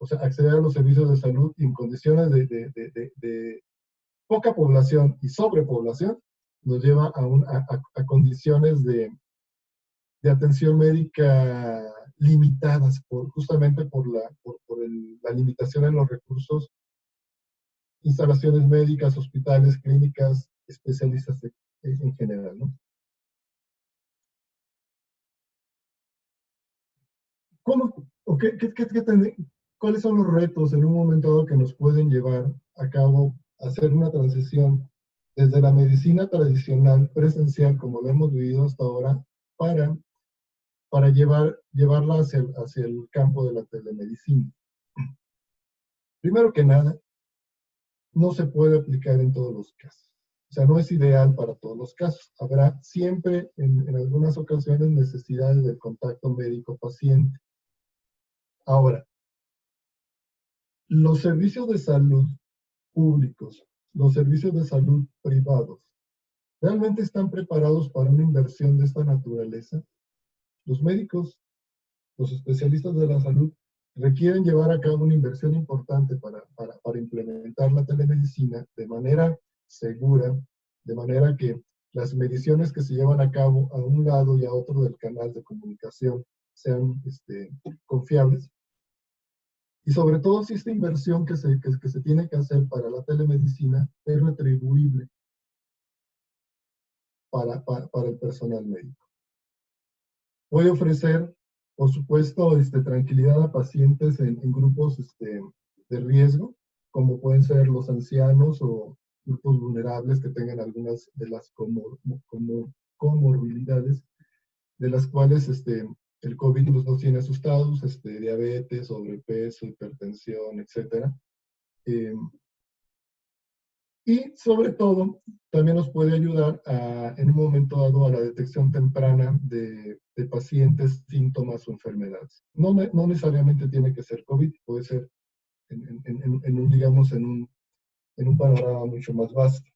O sea, acceder a los servicios de salud en condiciones de poca población y sobrepoblación nos lleva a condiciones de atención médica limitadas, justamente por la limitación en los recursos, instalaciones médicas, hospitales, clínicas, especialistas en general, ¿no? ¿Cuáles son los retos en un momento dado que nos pueden llevar a cabo a hacer una transición desde la medicina tradicional, presencial, como lo hemos vivido hasta ahora, para llevarla hacia el campo de la telemedicina? Primero que nada, no se puede aplicar en todos los casos. O sea, no es ideal para todos los casos. Habrá siempre, en algunas ocasiones, necesidades del contacto médico-paciente. Ahora, los servicios de salud públicos, los servicios de salud privados, ¿realmente están preparados para una inversión de esta naturaleza? Los médicos, los especialistas de la salud, requieren llevar a cabo una inversión importante para implementar la telemedicina de manera segura, de manera que las mediciones que se llevan a cabo a un lado y a otro del canal de comunicación sean confiables. Y sobre todo si esta inversión que se tiene que hacer para la telemedicina es retribuible para el personal médico. Puede ofrecer, por supuesto, tranquilidad a pacientes en grupos de riesgo, como pueden ser los ancianos o grupos vulnerables que tengan algunas de las comorbilidades, de las cuales el COVID nos tiene asustados, diabetes, sobrepeso, hipertensión, etc. Y sobre todo, también nos puede ayudar en un momento dado a la detección temprana de pacientes, síntomas o enfermedades. No necesariamente tiene que ser COVID, puede ser digamos, en un panorama mucho más vasto.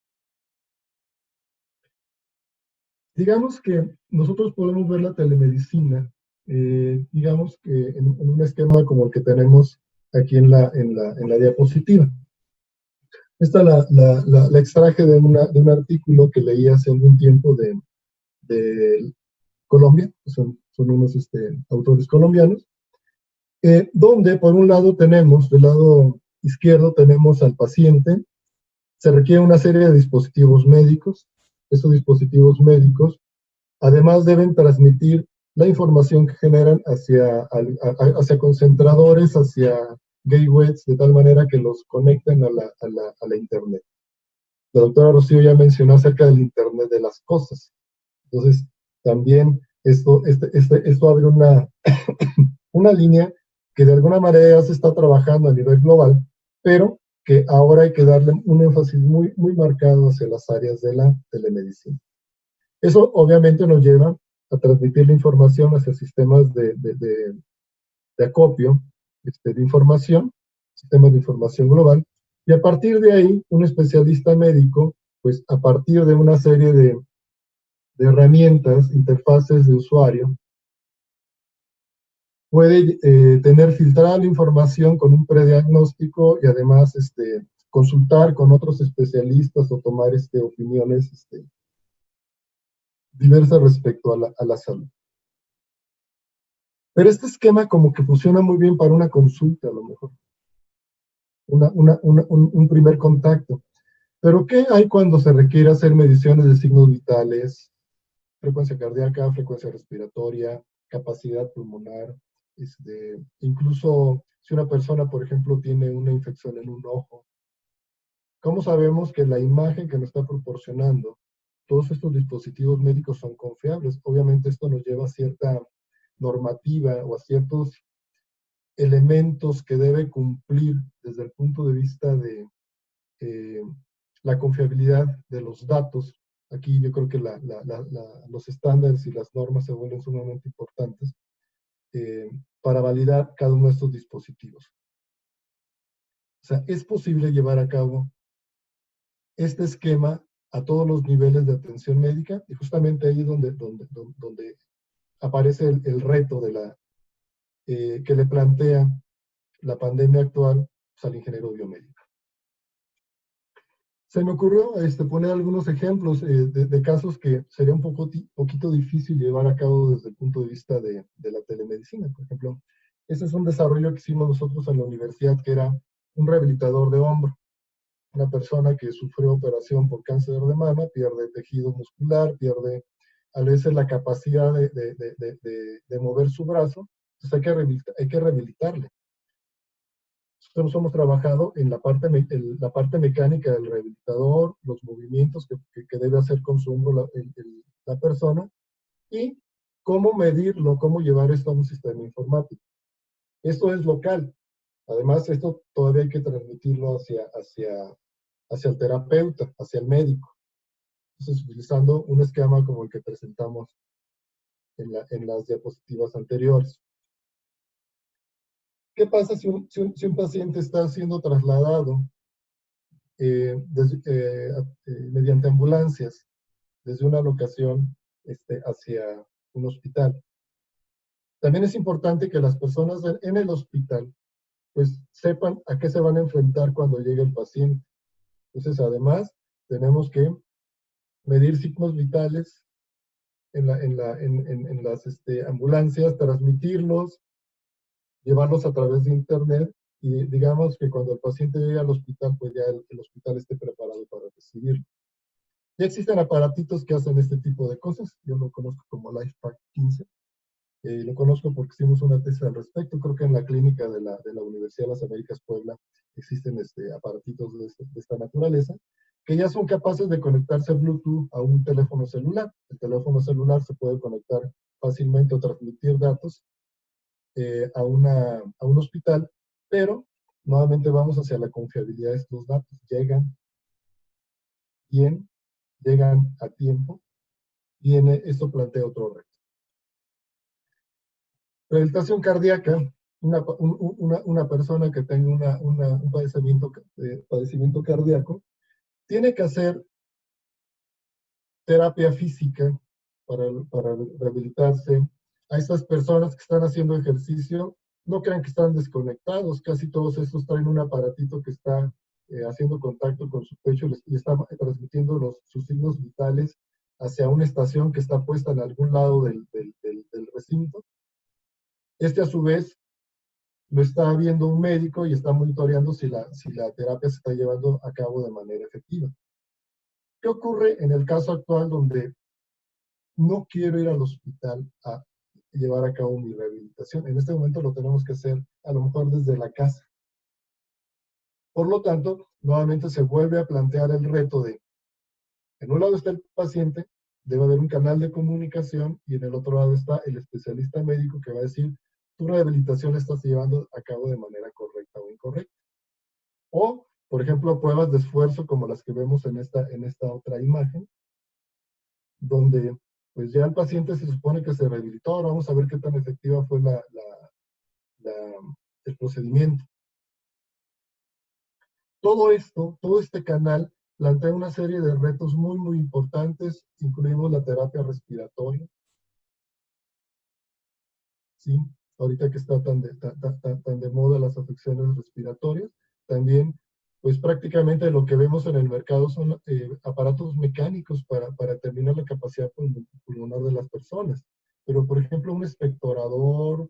Digamos que nosotros podemos ver la telemedicina, digamos que en un esquema como el que tenemos aquí en la diapositiva. Esta la extraje de un artículo que leí hace algún tiempo de Colombia, son unos autores colombianos, donde por un lado tenemos, del lado izquierdo tenemos al paciente, se requiere una serie de dispositivos médicos. Esos dispositivos médicos además deben transmitir la información que generan hacia concentradores, hacia gateways, de tal manera que los conecten a la Internet. La doctora Rocío ya mencionó acerca del Internet de las cosas. Entonces, también esto abre una línea que de alguna manera se está trabajando a nivel global, pero que ahora hay que darle un énfasis muy, muy marcado hacia las áreas de la telemedicina. Eso obviamente nos lleva a transmitir la información hacia sistemas de acopio de información, sistemas de información global, y a partir de ahí, un especialista médico, pues a partir de una serie de herramientas, interfaces de usuario, puede tener filtrada la información con un prediagnóstico y además consultar con otros especialistas o tomar opiniones diversas respecto a la salud. Pero este esquema como que funciona muy bien para una consulta, a lo mejor. Un primer contacto. Pero ¿qué hay cuando se requiere hacer mediciones de signos vitales, frecuencia cardíaca, frecuencia respiratoria, capacidad pulmonar, incluso si una persona, por ejemplo, tiene una infección en un ojo? ¿Cómo sabemos que la imagen que nos está proporcionando todos estos dispositivos médicos son confiables? Obviamente esto nos lleva a cierta normativa o a ciertos elementos que debe cumplir desde el punto de vista de la confiabilidad de los datos. Aquí yo creo que los estándares y las normas se vuelven sumamente importantes para validar cada uno de estos dispositivos. O sea, es posible llevar a cabo este esquema a todos los niveles de atención médica, y justamente ahí donde aparece el reto que le plantea la pandemia actual al ingeniero biomédico. Se me ocurrió poner algunos ejemplos de casos que sería un poquito difícil llevar a cabo desde el punto de vista de la telemedicina. Por ejemplo, ese es un desarrollo que hicimos nosotros en la universidad, que era un rehabilitador de hombro. Una persona que sufrió operación por cáncer de mama, pierde tejido muscular, pierde a veces la capacidad de mover su brazo, entonces hay que rehabilitarle. Nosotros hemos trabajado en la parte mecánica del rehabilitador, los movimientos que debe hacer con su hombro la persona, y cómo medirlo, cómo llevar esto a un sistema informático. Esto es local. Además, esto todavía hay que transmitirlo hacia el terapeuta, hacia el médico. Entonces, utilizando un esquema como el que presentamos en las diapositivas anteriores. ¿Qué pasa si un paciente está siendo trasladado mediante ambulancias desde una locación hacia un hospital? También es importante que las personas en el hospital pues sepan a qué se van a enfrentar cuando llegue el paciente. Entonces, además, tenemos que medir signos vitales en las ambulancias, transmitirlos, llevarlos a través de internet, y digamos que cuando el paciente llegue al hospital, pues ya el hospital esté preparado para recibirlo. Ya existen aparatitos que hacen este tipo de cosas. Yo lo conozco como LifePack 15. Lo conozco porque hicimos una tesis al respecto. Creo que en la clínica de la Universidad de las Américas Puebla existen aparatitos de esta naturaleza, que ya son capaces de conectarse Bluetooth a un teléfono celular. El teléfono celular se puede conectar fácilmente o transmitir datos a un hospital, pero nuevamente vamos hacia la confiabilidad de estos datos. Llegan bien, llegan a tiempo, y esto plantea otro reto. Rehabilitación cardíaca. Una persona que tenga un padecimiento cardíaco tiene que hacer terapia física para rehabilitarse. A estas personas que están haciendo ejercicio No crean que están desconectados, casi todos estos traen un aparatito que está haciendo contacto con su pecho y está transmitiendo sus signos vitales hacia una estación que está puesta en algún lado del recinto. Este a su vez lo está viendo un médico y está monitoreando si la terapia se está llevando a cabo de manera efectiva. ¿Qué ocurre en el caso actual donde no quiero ir al hospital a llevar a cabo mi rehabilitación? En este momento lo tenemos que hacer a lo mejor desde la casa. Por lo tanto, nuevamente se vuelve a plantear el reto de, en un lado está el paciente, debe haber un canal de comunicación, y en el otro lado está el especialista médico que va a decir, tu rehabilitación la estás llevando a cabo de manera correcta o incorrecta. O, por ejemplo, pruebas de esfuerzo como las que vemos en esta otra imagen, donde pues ya el paciente se supone que se rehabilitó, ahora vamos a ver qué tan efectiva fue el procedimiento. Todo esto, todo este canal, plantea una serie de retos muy, muy importantes. Incluimos la terapia respiratoria, ¿sí? Ahorita que está tan de moda las afecciones respiratorias, también, pues prácticamente lo que vemos en el mercado son aparatos mecánicos para determinar la capacidad pulmonar de las personas. Pero, por ejemplo, un expectorador,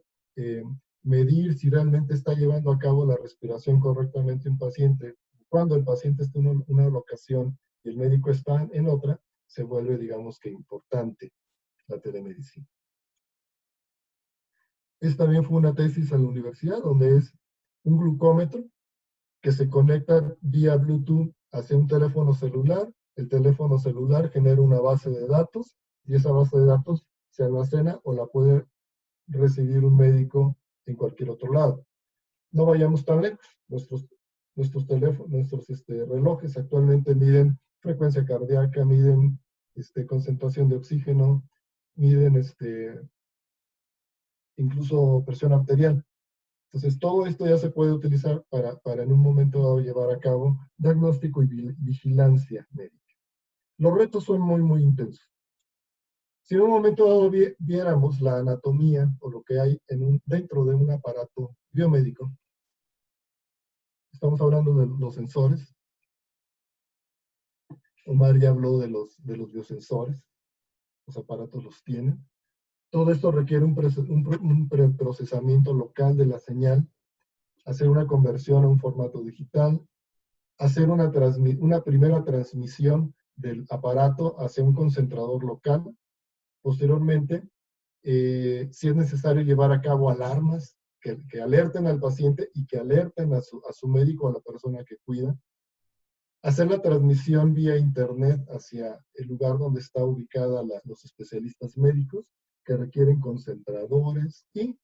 medir si realmente está llevando a cabo la respiración correctamente un paciente, cuando el paciente está en una locación y el médico está en otra, se vuelve, digamos que, importante la telemedicina. Esta también fue una tesis a la universidad, donde es un glucómetro que se conecta vía Bluetooth hacia un teléfono celular. El teléfono celular genera una base de datos, y esa base de datos se almacena o la puede recibir un médico en cualquier otro lado. No vayamos tan lejos. Nuestros relojes actualmente miden frecuencia cardíaca, miden concentración de oxígeno, miden incluso presión arterial. Entonces, todo esto ya se puede utilizar para en un momento dado llevar a cabo diagnóstico y vigilancia médica. Los retos son muy, muy intensos. Si en un momento dado viéramos la anatomía o lo que hay dentro de un aparato biomédico, estamos hablando de los sensores. Omar ya habló de los biosensores. Los aparatos los tienen. Todo esto requiere un preprocesamiento local de la señal, hacer una conversión a un formato digital, hacer una primera transmisión del aparato hacia un concentrador local. Posteriormente, si es necesario, llevar a cabo alarmas que alerten al paciente y que alerten a su médico o a la persona que cuida. Hacer la transmisión vía internet hacia el lugar donde está ubicada los especialistas médicos, que requieren concentradores, y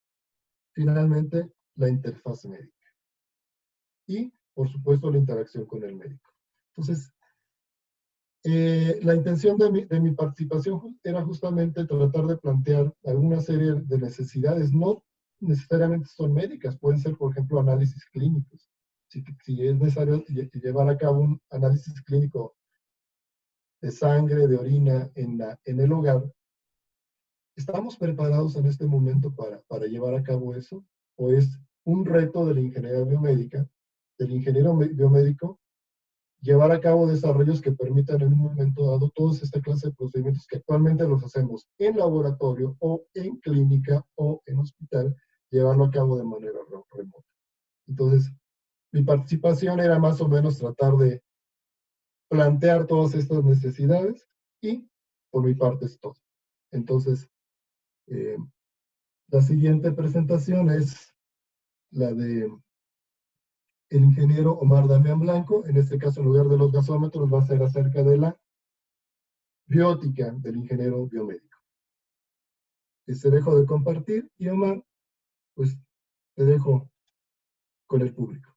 finalmente la interfaz médica. Y, por supuesto, la interacción con el médico. Entonces, la intención de mi participación era justamente tratar de plantear alguna serie de necesidades. No necesariamente son médicas, pueden ser, por ejemplo, análisis clínicos. Si es necesario llevar a cabo un análisis clínico de sangre, de orina en el hogar, ¿estamos preparados en este momento para llevar a cabo eso? ¿O es un reto de la ingeniería biomédica, del ingeniero biomédico, llevar a cabo desarrollos que permitan en un momento dado toda esta clase de procedimientos que actualmente los hacemos en laboratorio o en clínica o en hospital, llevarlo a cabo de manera remota? Entonces, mi participación era más o menos tratar de plantear todas estas necesidades, y por mi parte es todo. Entonces, la siguiente presentación es la de el ingeniero Omar Damián Blanco. En este caso, en lugar de los gasómetros, va a ser acerca de la biótica del ingeniero biomédico. Se dejo de compartir, y Omar, pues te dejo con el público.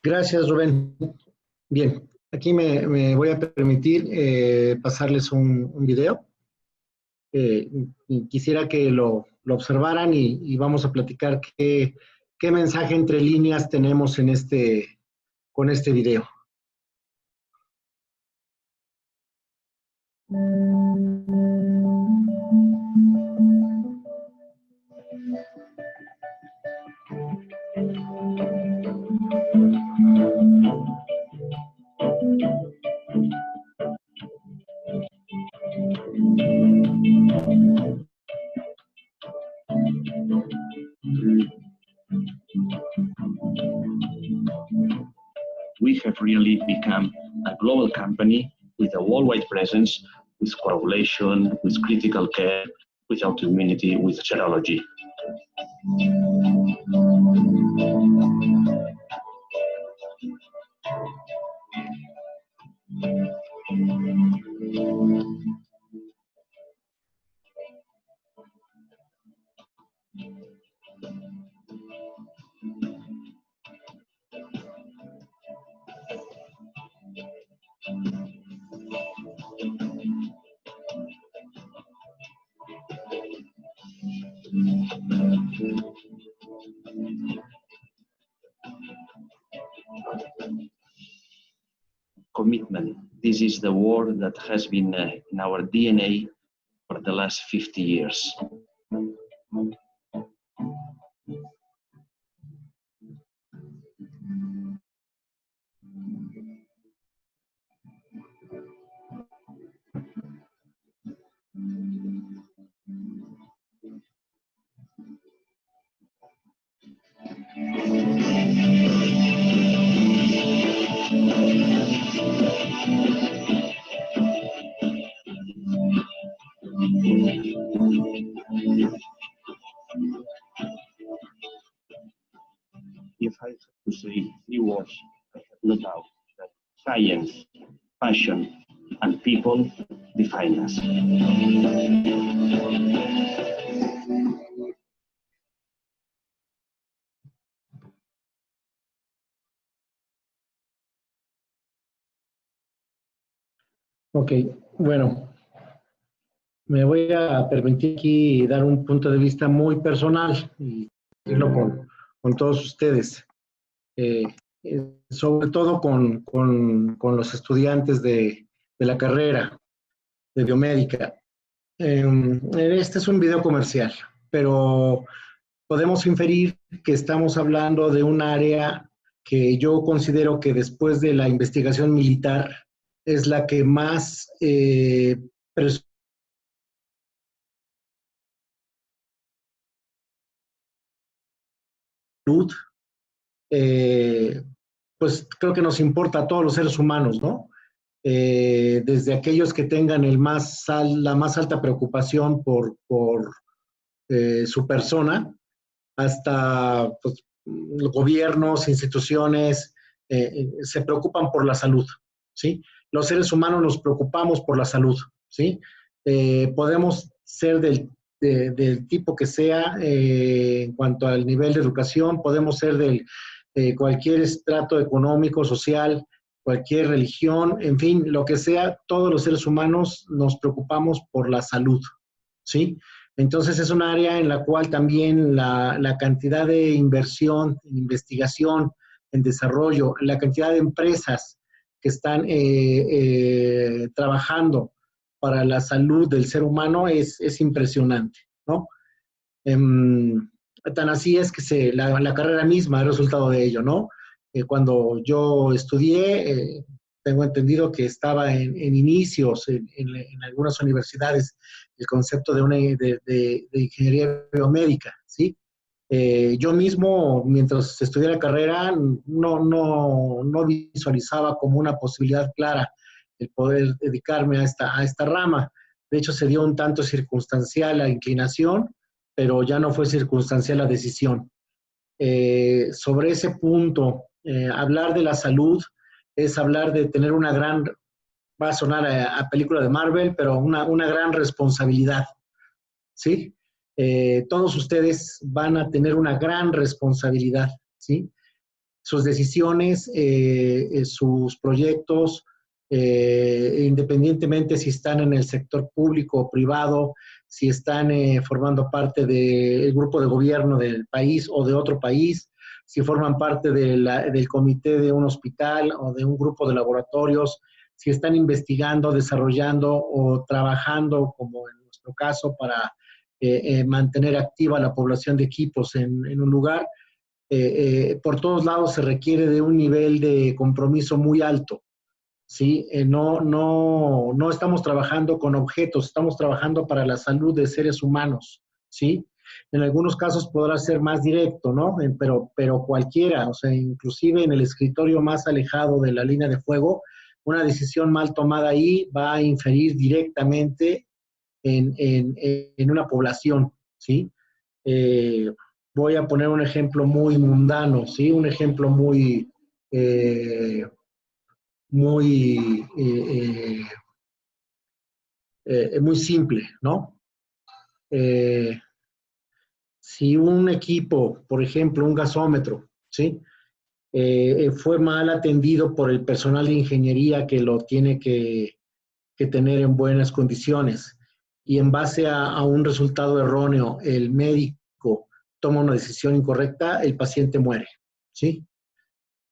Gracias, Rubén. Bien, aquí me voy a permitir pasarles un video. Y quisiera que lo observaran y vamos a platicar qué mensaje entre líneas tenemos con este video. We have really become a global company with a worldwide presence, with coagulation, with critical care, with autoimmunity, with serology. Commitment. This is the word that has been in our DNA for the last 50 years. If I have to say 3 words, I have no doubt that science, passion, and people define us. Ok, bueno, me voy a permitir aquí dar un punto de vista muy personal y irlo con todos ustedes, sobre todo con los estudiantes de la carrera de biomédica. Este es un video comercial, pero podemos inferir que estamos hablando de un área que yo considero que después de la investigación militar es la que más salud, pues creo que nos importa a todos los seres humanos, ¿no? Desde aquellos que tengan la más alta preocupación por su persona, hasta pues, los gobiernos, instituciones, se preocupan por la salud, ¿sí? Los seres humanos nos preocupamos por la salud, ¿sí? Podemos ser del tipo que sea en cuanto al nivel de educación, podemos ser de cualquier estrato económico, social, cualquier religión, en fin, lo que sea, todos los seres humanos nos preocupamos por la salud, ¿sí? Entonces es un área en la cual también la cantidad de inversión, en investigación, en desarrollo, la cantidad de empresas que están trabajando para la salud del ser humano es impresionante, ¿no? Tan así es que la carrera misma es resultado de ello, ¿no? Cuando yo estudié, tengo entendido que estaba en inicios en algunas universidades el concepto de ingeniería biomédica, ¿sí? Yo mismo, mientras estudié la carrera, no visualizaba como una posibilidad clara el poder dedicarme a esta rama. De hecho, se dio un tanto circunstancial la inclinación, pero ya no fue circunstancial la decisión. Sobre ese punto, hablar de la salud es hablar de tener una gran, va a sonar a película de Marvel, pero una gran responsabilidad, ¿sí? Todos ustedes van a tener una gran responsabilidad, ¿sí? Sus decisiones, sus proyectos, independientemente si están en el sector público o privado, si están formando parte del grupo de gobierno del país o de otro país, si forman parte del comité de un hospital o de un grupo de laboratorios, si están investigando, desarrollando o trabajando, como en nuestro caso, para mantener activa la población de equipos en un lugar, por todos lados se requiere de un nivel de compromiso muy alto. ¿sí? No estamos trabajando con objetos, estamos trabajando para la salud de seres humanos, ¿sí? En algunos casos podrá ser más directo, ¿no? Pero cualquiera, o sea, inclusive en el escritorio más alejado de la línea de fuego, una decisión mal tomada ahí va a inferir directamente en una población, ¿sí? Voy a poner un ejemplo muy mundano, ¿sí? Un ejemplo muy, muy, muy simple, ¿no? Si un equipo, por ejemplo, un gasómetro, ¿sí? Fue mal atendido por el personal de ingeniería que lo tiene que tener en buenas condiciones y en base a un resultado erróneo el médico toma una decisión incorrecta, el paciente muere, ¿sí?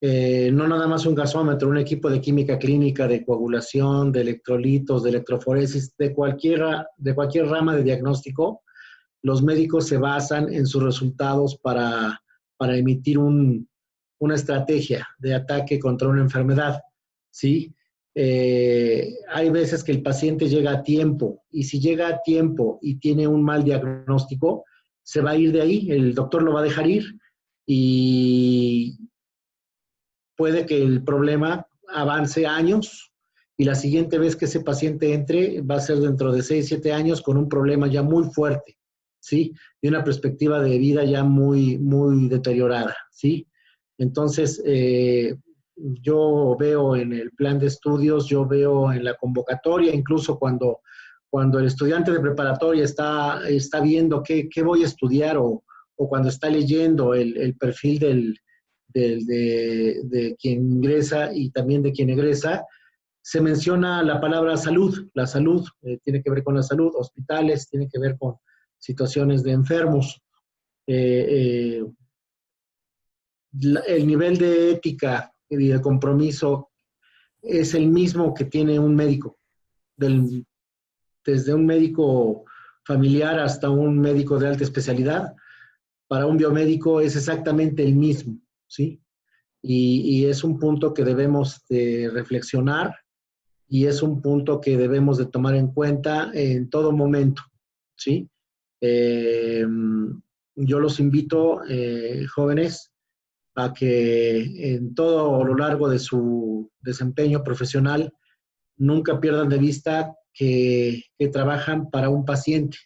No nada más un gasómetro, un equipo de química clínica, de coagulación, de electrolitos, de electroforesis, de cualquier rama de diagnóstico, los médicos se basan en sus resultados para emitir una estrategia de ataque contra una enfermedad, ¿sí? Hay veces que el paciente llega a tiempo y si llega a tiempo y tiene un mal diagnóstico, se va a ir de ahí, el doctor lo va a dejar ir y puede que el problema avance años y la siguiente vez que ese paciente entre va a ser dentro de 6, 7 años con un problema ya muy fuerte, ¿sí? Y una perspectiva de vida ya muy, muy deteriorada, ¿sí? Entonces, yo veo en el plan de estudios, yo veo en la convocatoria, incluso cuando el estudiante de preparatoria está viendo qué voy a estudiar o cuando está leyendo el perfil de quien ingresa y también de quien egresa, se menciona la palabra salud. La salud tiene que ver con la salud, hospitales, tiene que ver con situaciones de enfermos. El nivel de ética y de compromiso es el mismo que tiene un médico, desde un médico familiar hasta un médico de alta especialidad. Para un biomédico es exactamente el mismo, ¿sí? Y es un punto que debemos de reflexionar y es un punto que debemos de tomar en cuenta en todo momento, ¿sí? Yo los invito, jóvenes, a que en todo lo largo de su desempeño profesional nunca pierdan de vista que trabajan para un paciente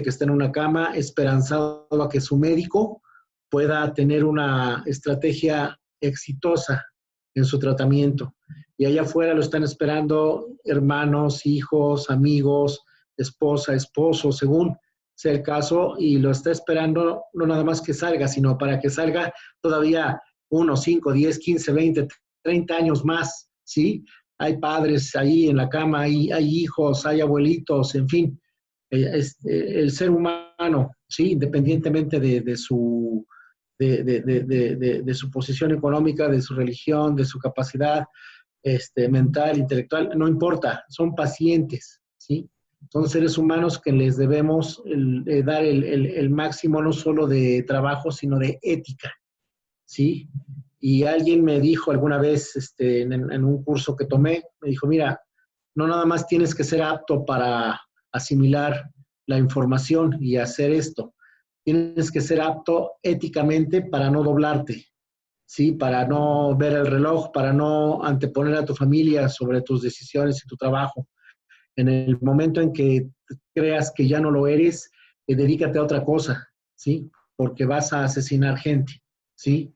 que está en una cama, esperanzado a que su médico pueda tener una estrategia exitosa en su tratamiento. Y allá afuera lo están esperando hermanos, hijos, amigos, esposa, esposo, según sea el caso, y lo está esperando no nada más que salga, sino para que salga todavía 1, 5, 10, 15, 20, 30 años más, ¿sí? Hay padres ahí en la cama, hay hijos, hay abuelitos, en fin. El ser humano, ¿sí? Independientemente de su posición económica, de su religión, de su capacidad mental, intelectual, no importa, son pacientes, ¿sí? Son seres humanos que les debemos dar el máximo no solo de trabajo, sino de ética, ¿sí? Y alguien me dijo alguna vez en un curso que tomé, me dijo, mira, no nada más tienes que ser apto para asimilar la información y hacer esto. Tienes que ser apto éticamente para no doblarte, ¿sí? Para no ver el reloj, para no anteponer a tu familia sobre tus decisiones y tu trabajo. En el momento en que creas que ya no lo eres, dedícate a otra cosa, ¿sí? Porque vas a asesinar gente, ¿sí?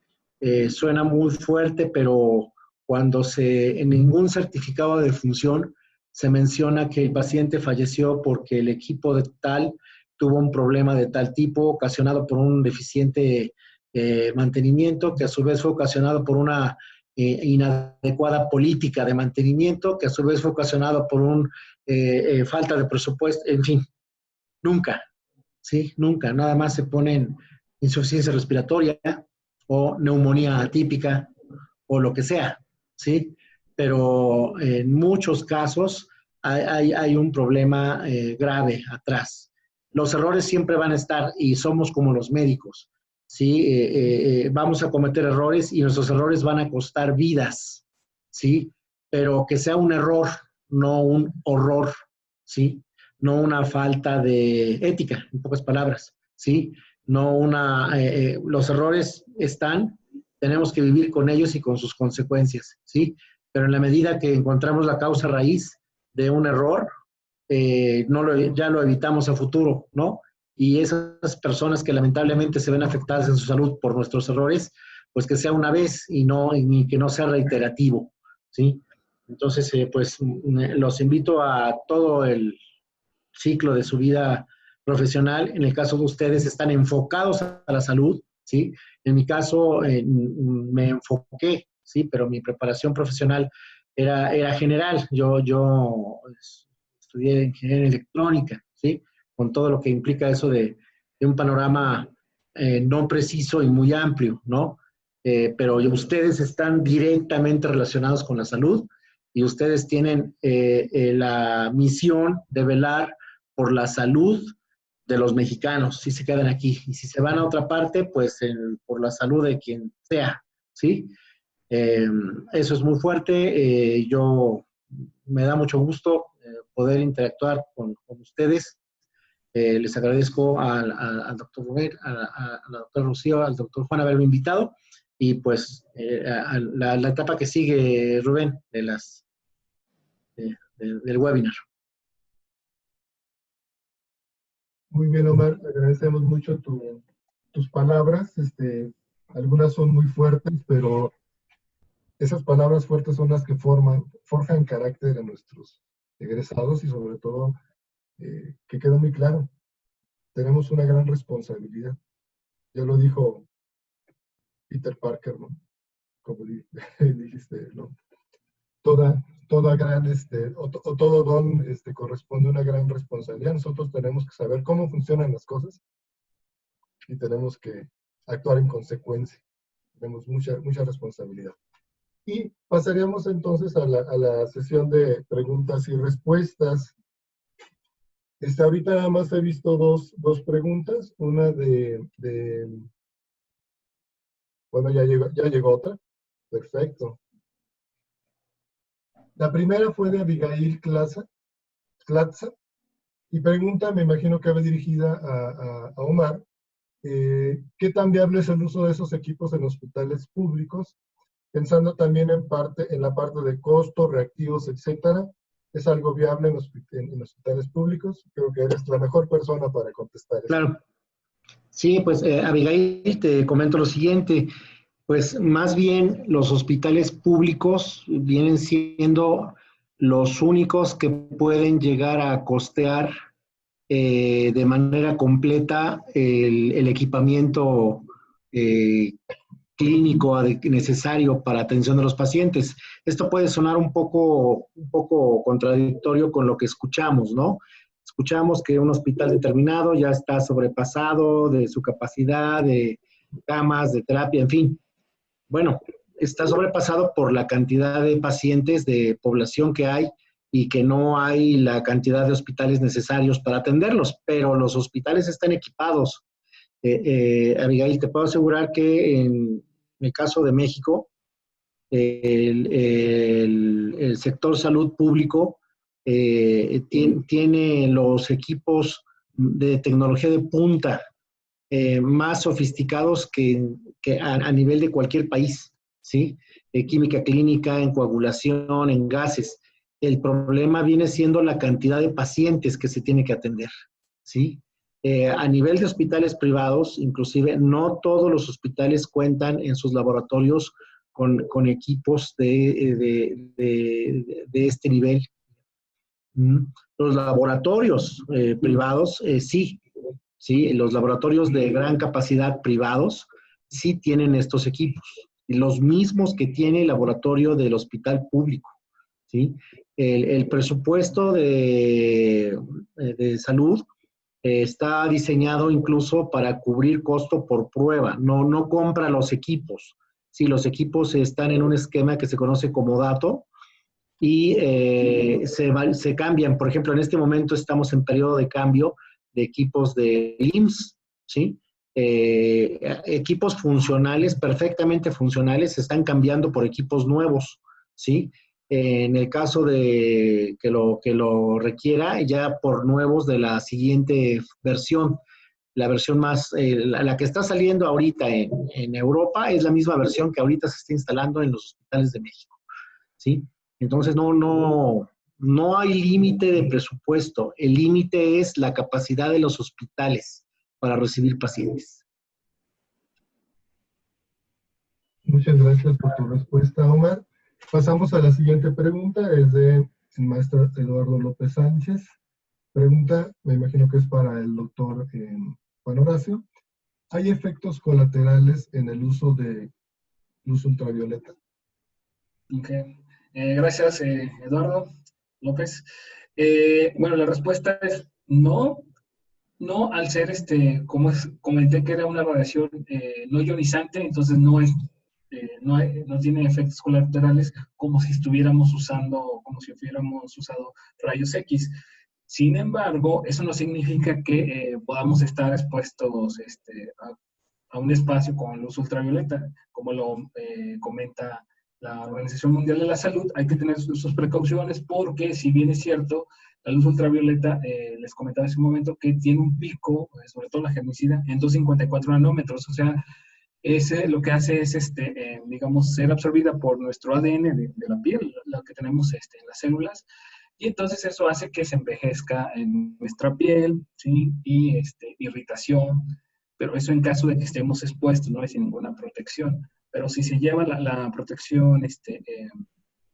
Suena muy fuerte, pero cuando en ningún certificado de defunción se menciona que el paciente falleció porque el equipo de tal tuvo un problema de tal tipo ocasionado por un deficiente mantenimiento, que a su vez fue ocasionado por una inadecuada política de mantenimiento, que a su vez fue ocasionado por una falta de presupuesto, en fin, nunca, ¿sí? Nunca, nada más se ponen insuficiencia respiratoria o neumonía atípica o lo que sea, ¿sí? Pero en muchos casos hay un problema grave atrás. Los errores siempre van a estar y somos como los médicos, ¿sí? Vamos a cometer errores y nuestros errores van a costar vidas, ¿sí? pero que sea un error, no un horror, ¿sí? No una falta de ética, en pocas palabras, ¿sí? No los errores están, tenemos que vivir con ellos y con sus consecuencias, ¿sí? Pero en la medida que encontramos la causa raíz de un error, ya lo evitamos a futuro, ¿no? Y esas personas que lamentablemente se ven afectadas en su salud por nuestros errores, pues que sea una vez y que no sea reiterativo, ¿sí? Entonces, pues los invito a todo el ciclo de su vida profesional. En el caso de ustedes, están enfocados a la salud, ¿sí? En mi caso, me enfoqué, ¿sí? Pero mi preparación profesional era general. Yo estudié ingeniería electrónica, ¿sí? Con todo lo que implica eso de un panorama no preciso y muy amplio, ¿no? Pero ustedes están directamente relacionados con la salud y ustedes tienen la misión de velar por la salud de los mexicanos, si se quedan aquí. Y si se van a otra parte, pues por la salud de quien sea, ¿sí? Eso es muy fuerte. Me da mucho gusto poder interactuar con ustedes. Les agradezco al doctor Rubén, a la doctora Rocío, al doctor Juan haberme invitado y pues a la etapa que sigue, Rubén, del webinar. Muy bien, Omar, agradecemos mucho tus palabras. Algunas son muy fuertes, pero esas palabras fuertes son las que forjan carácter en nuestros egresados y sobre todo, que quede muy claro, tenemos una gran responsabilidad. Ya lo dijo Peter Parker, ¿no? Como dijiste, ¿no? Toda gran, todo don corresponde a una gran responsabilidad. Nosotros tenemos que saber cómo funcionan las cosas y tenemos que actuar en consecuencia. Tenemos mucha responsabilidad. Y pasaríamos entonces a la sesión de preguntas y respuestas. Ahorita nada más he visto dos preguntas. Una bueno, ya llegó otra. Perfecto. La primera fue de Abigail Clatza, y pregunta, me imagino que va dirigida a Omar, ¿qué tan viable es el uso de esos equipos en hospitales públicos? Pensando también en la parte de costos, reactivos, etcétera. ¿Es algo viable en hospitales públicos? Creo que eres la mejor persona para contestar eso. Claro. Sí, pues Abigail, te comento lo siguiente. Pues más bien los hospitales públicos vienen siendo los únicos que pueden llegar a costear de manera completa el equipamiento clínico necesario para atención de los pacientes. Esto puede sonar un poco contradictorio con lo que escuchamos, ¿no? Escuchamos que un hospital determinado ya está sobrepasado de su capacidad de camas, de terapia, en fin. Bueno, está sobrepasado por la cantidad de pacientes, de población que hay y que no hay la cantidad de hospitales necesarios para atenderlos, pero los hospitales están equipados. Abigail, te puedo asegurar que en el caso de México, el sector salud público tiene los equipos de tecnología de punta más sofisticados que a nivel de cualquier país, ¿sí? Química clínica, en coagulación, en gases. El problema viene siendo la cantidad de pacientes que se tiene que atender, ¿sí? A nivel de hospitales privados, inclusive, no todos los hospitales cuentan en sus laboratorios con equipos de este nivel. Los laboratorios privados, sí, los laboratorios de gran capacidad privados sí tienen estos equipos, los mismos que tiene el laboratorio del hospital público, ¿sí? El presupuesto de salud está diseñado incluso para cubrir costo por prueba, no compra los equipos. Sí, los equipos están en un esquema que se conoce como dato y se cambian. Por ejemplo, en este momento estamos en periodo de cambio de equipos de IMSS, ¿sí? Equipos funcionales, perfectamente funcionales, se están cambiando por equipos nuevos, ¿sí? en el caso de que lo requiera, ya por nuevos de la siguiente versión. La versión más, la que está saliendo ahorita en Europa es la misma versión que ahorita se está instalando en los hospitales de México, ¿sí? Entonces no hay límite de presupuesto, el límite es la capacidad de los hospitales para recibir pacientes. Muchas gracias por tu respuesta, Omar. Pasamos a la siguiente pregunta, es de el maestro Eduardo López Sánchez. Pregunta, me imagino que es para el doctor Juan Horacio. ¿Hay efectos colaterales en el uso de luz ultravioleta? Ok. Gracias, Eduardo López. Bueno, la respuesta es no. No, al ser, como comenté que era una radiación no ionizante, entonces no tiene efectos colaterales como si estuviéramos usando, como si hubiéramos usado rayos X. Sin embargo, eso no significa que podamos estar expuestos a un espacio con luz ultravioleta, como lo comenta la Organización Mundial de la Salud. Hay que tener sus precauciones porque, si bien es cierto, la luz ultravioleta, les comentaba hace un momento, que tiene un pico, sobre todo la germicida, en 254 nanómetros. O sea, ese lo que hace es, digamos, ser absorbida por nuestro ADN de la piel, lo que tenemos en las células, y entonces eso hace que se envejezca en nuestra piel, ¿sí? Y irritación, pero eso en caso de que estemos expuestos, no es sin ninguna protección. Pero si se lleva la protección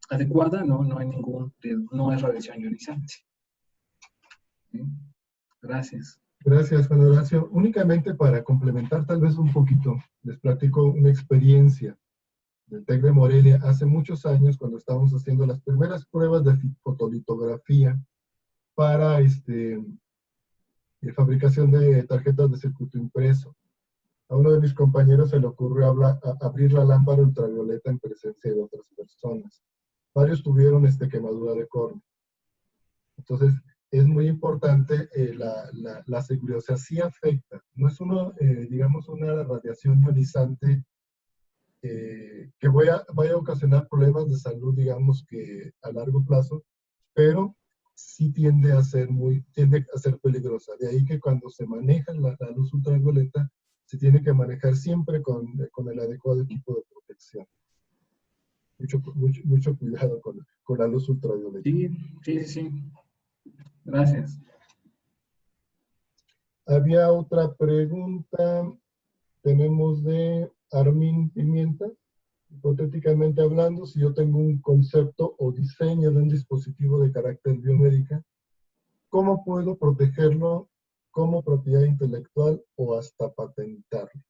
adecuada, no hay ningún riesgo, no es radiación ionizante. ¿Sí? Gracias. Gracias, Juan Horacio. Únicamente para complementar tal vez un poquito, les platico una experiencia del TEC de Morelia hace muchos años cuando estábamos haciendo las primeras pruebas de fotolitografía para fabricación de tarjetas de circuito impreso. A uno de mis compañeros se le ocurrió abrir la lámpara ultravioleta en presencia de otras personas. Varios tuvieron quemadura de córnea. Entonces, es muy importante la seguridad. O sea, sí afecta. No es digamos, una radiación ionizante que vaya a ocasionar problemas de salud, digamos, que a largo plazo, pero sí tiende a ser peligrosa. De ahí que cuando se maneja la luz ultravioleta, se tiene que manejar siempre con el adecuado equipo de protección. Mucho cuidado con la luz ultravioleta. Sí. Gracias. Había otra pregunta. Tenemos de Armin Pimienta. Hipotéticamente hablando, si yo tengo un concepto o diseño de un dispositivo de carácter biomédica, ¿cómo puedo protegerlo como propiedad intelectual o hasta patentarlo?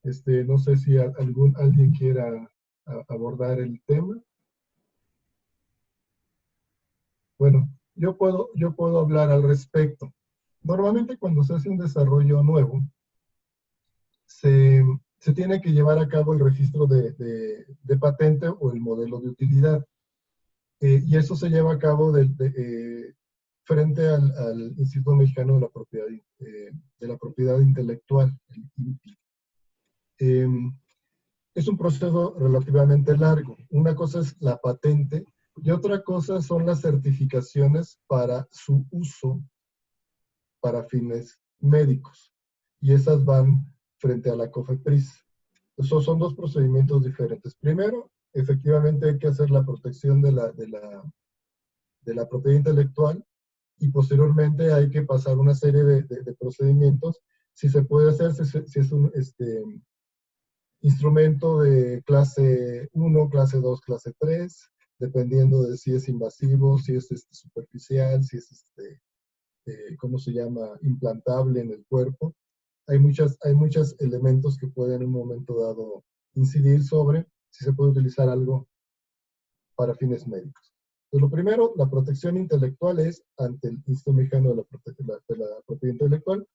No sé si alguien quiera abordar el tema. Bueno, yo puedo hablar al respecto. Normalmente cuando se hace un desarrollo nuevo, se tiene que llevar a cabo el registro de patente o el modelo de utilidad. Y eso se lleva a cabo frente al Instituto Mexicano de la Propiedad Intelectual, el INPI. Es un proceso relativamente largo. Una cosa es la patente y otra cosa son las certificaciones para su uso para fines médicos. Y esas van frente a la COFEPRIS. Esos son dos procedimientos diferentes. Primero, efectivamente hay que hacer la protección de la propiedad intelectual y posteriormente hay que pasar una serie de procedimientos. Si se puede hacer, si es un instrumento de clase 1, clase 2, clase 3, dependiendo de si es invasivo, si es superficial, si es ¿cómo se llama? Implantable en el cuerpo. Hay muchos elementos que pueden en un momento dado incidir sobre si se puede utilizar algo para fines médicos. Entonces, lo primero, la protección intelectual es ante el Instituto Mexicano de la Propiedad Intelectual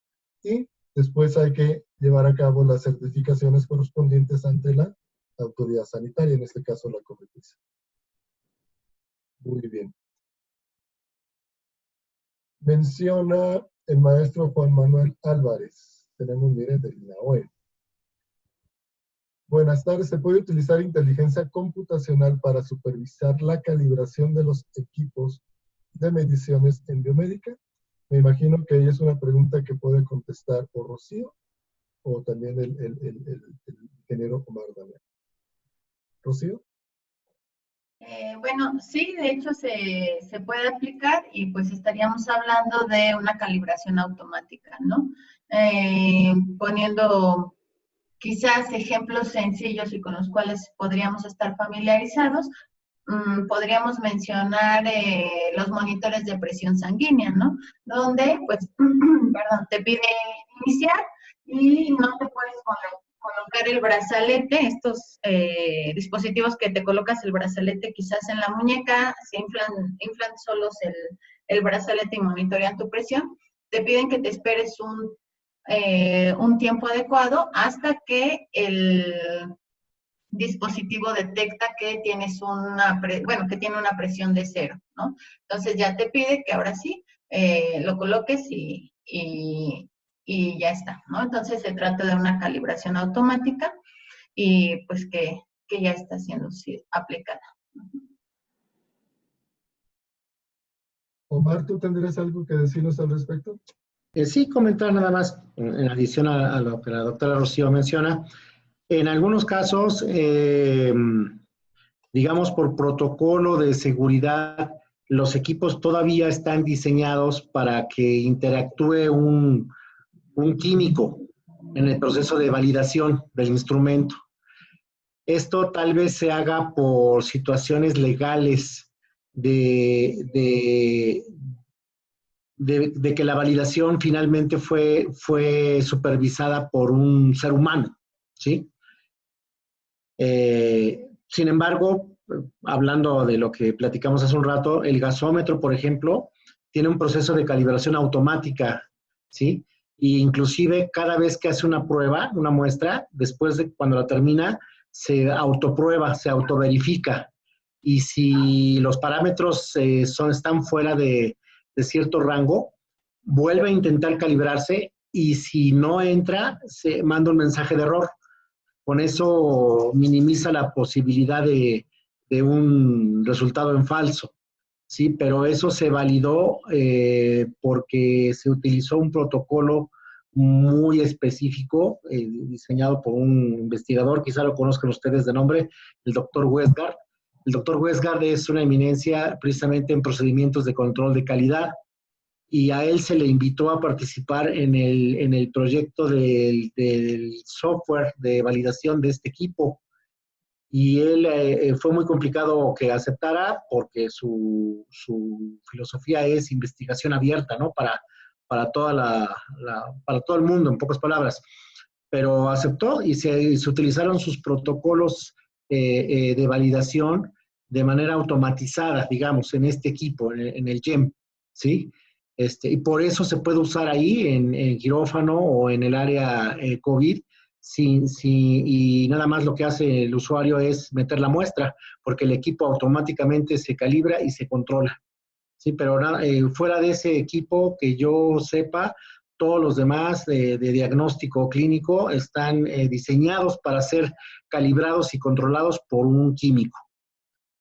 y después hay que llevar a cabo las certificaciones correspondientes ante la autoridad sanitaria, en este caso la COFEPRIS. Muy bien. Menciona el maestro Juan Manuel Álvarez. Tenemos, miren, del INAOE. Buenas tardes. ¿Se puede utilizar inteligencia computacional para supervisar la calibración de los equipos de mediciones en biomédica? Me imagino que ahí es una pregunta que puede contestar o Rocío o también el ingeniero Omar Damián. ¿Rocío? Bueno, sí, de hecho se puede aplicar y pues estaríamos hablando de una calibración automática, ¿no? Poniendo quizás ejemplos sencillos y con los cuales podríamos estar familiarizados, podríamos mencionar los monitores de presión sanguínea, ¿no? Donde, pues, perdón, te pide iniciar y no te puedes colocar el brazalete, estos dispositivos que te colocas el brazalete quizás en la muñeca, se inflan solos el brazalete y monitorean tu presión, te piden que te esperes un tiempo adecuado hasta que el dispositivo detecta que tienes que tiene una presión de 0, ¿no? Entonces ya te pide que ahora sí lo coloques y ya está, ¿no? Entonces se trata de una calibración automática y pues que ya está siendo aplicada. Omar, ¿tú tendrías algo que decirnos al respecto? Sí, comentar nada más, en adición a lo que la doctora Rocío menciona. En algunos casos, digamos, por protocolo de seguridad, los equipos todavía están diseñados para que interactúe un químico en el proceso de validación del instrumento. Esto tal vez se haga por situaciones legales de que la validación finalmente fue supervisada por un ser humano, ¿sí? Sin embargo, hablando de lo que platicamos hace un rato, el gasómetro, por ejemplo, tiene un proceso de calibración automática, ¿sí? Y inclusive cada vez que hace una prueba, una muestra, después de cuando la termina, se autoprueba, se autoverifica. Y si los parámetros están fuera de cierto rango, vuelve a intentar calibrarse y si no entra, se manda un mensaje de error. Con eso minimiza la posibilidad de un resultado en falso, ¿sí? Pero eso se validó porque se utilizó un protocolo muy específico, diseñado por un investigador, quizá lo conozcan ustedes de nombre, el doctor Westgard. El doctor Westgard es una eminencia precisamente en procedimientos de control de calidad y a él se le invitó a participar en el proyecto del software de validación de este equipo. Y él fue muy complicado que aceptara porque su filosofía es investigación abierta, ¿no? Para para todo el mundo, en pocas palabras. Pero aceptó y se utilizaron sus protocolos de validación de manera automatizada, digamos, en este equipo, en el GEM, ¿sí? Y por eso se puede usar ahí en quirófano o en el área COVID, y nada más lo que hace el usuario es meter la muestra, porque el equipo automáticamente se calibra y se controla. Sí, pero fuera de ese equipo, que yo sepa, todos los demás de diagnóstico clínico están diseñados para ser calibrados y controlados por un químico.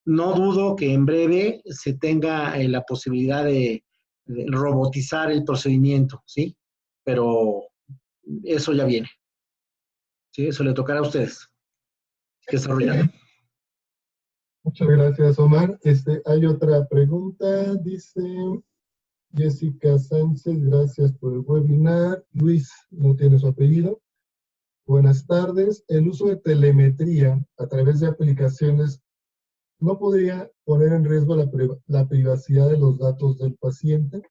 No dudo que en breve se tenga la posibilidad de robotizar el procedimiento, ¿sí? Pero eso ya viene. Sí, eso le tocará a ustedes que desarrollar. Muchas gracias, Omar. Hay otra pregunta, dice Jessica Sánchez, gracias por el webinar. Luis, no tiene su apellido. Buenas tardes. El uso de telemetría a través de aplicaciones no podría poner en riesgo la privacidad de los datos del paciente.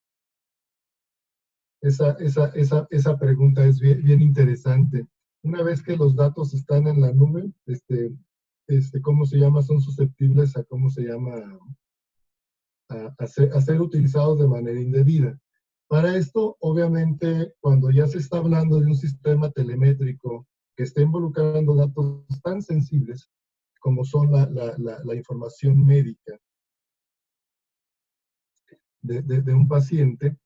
Esa pregunta es bien interesante. Una vez que los datos están en la nube, ¿cómo se llama? Son susceptibles a, ¿cómo se llama? A ser utilizados de manera indebida. Para esto, obviamente, cuando ya se está hablando de un sistema telemétrico que está involucrando datos tan sensibles como son la información médica de un paciente,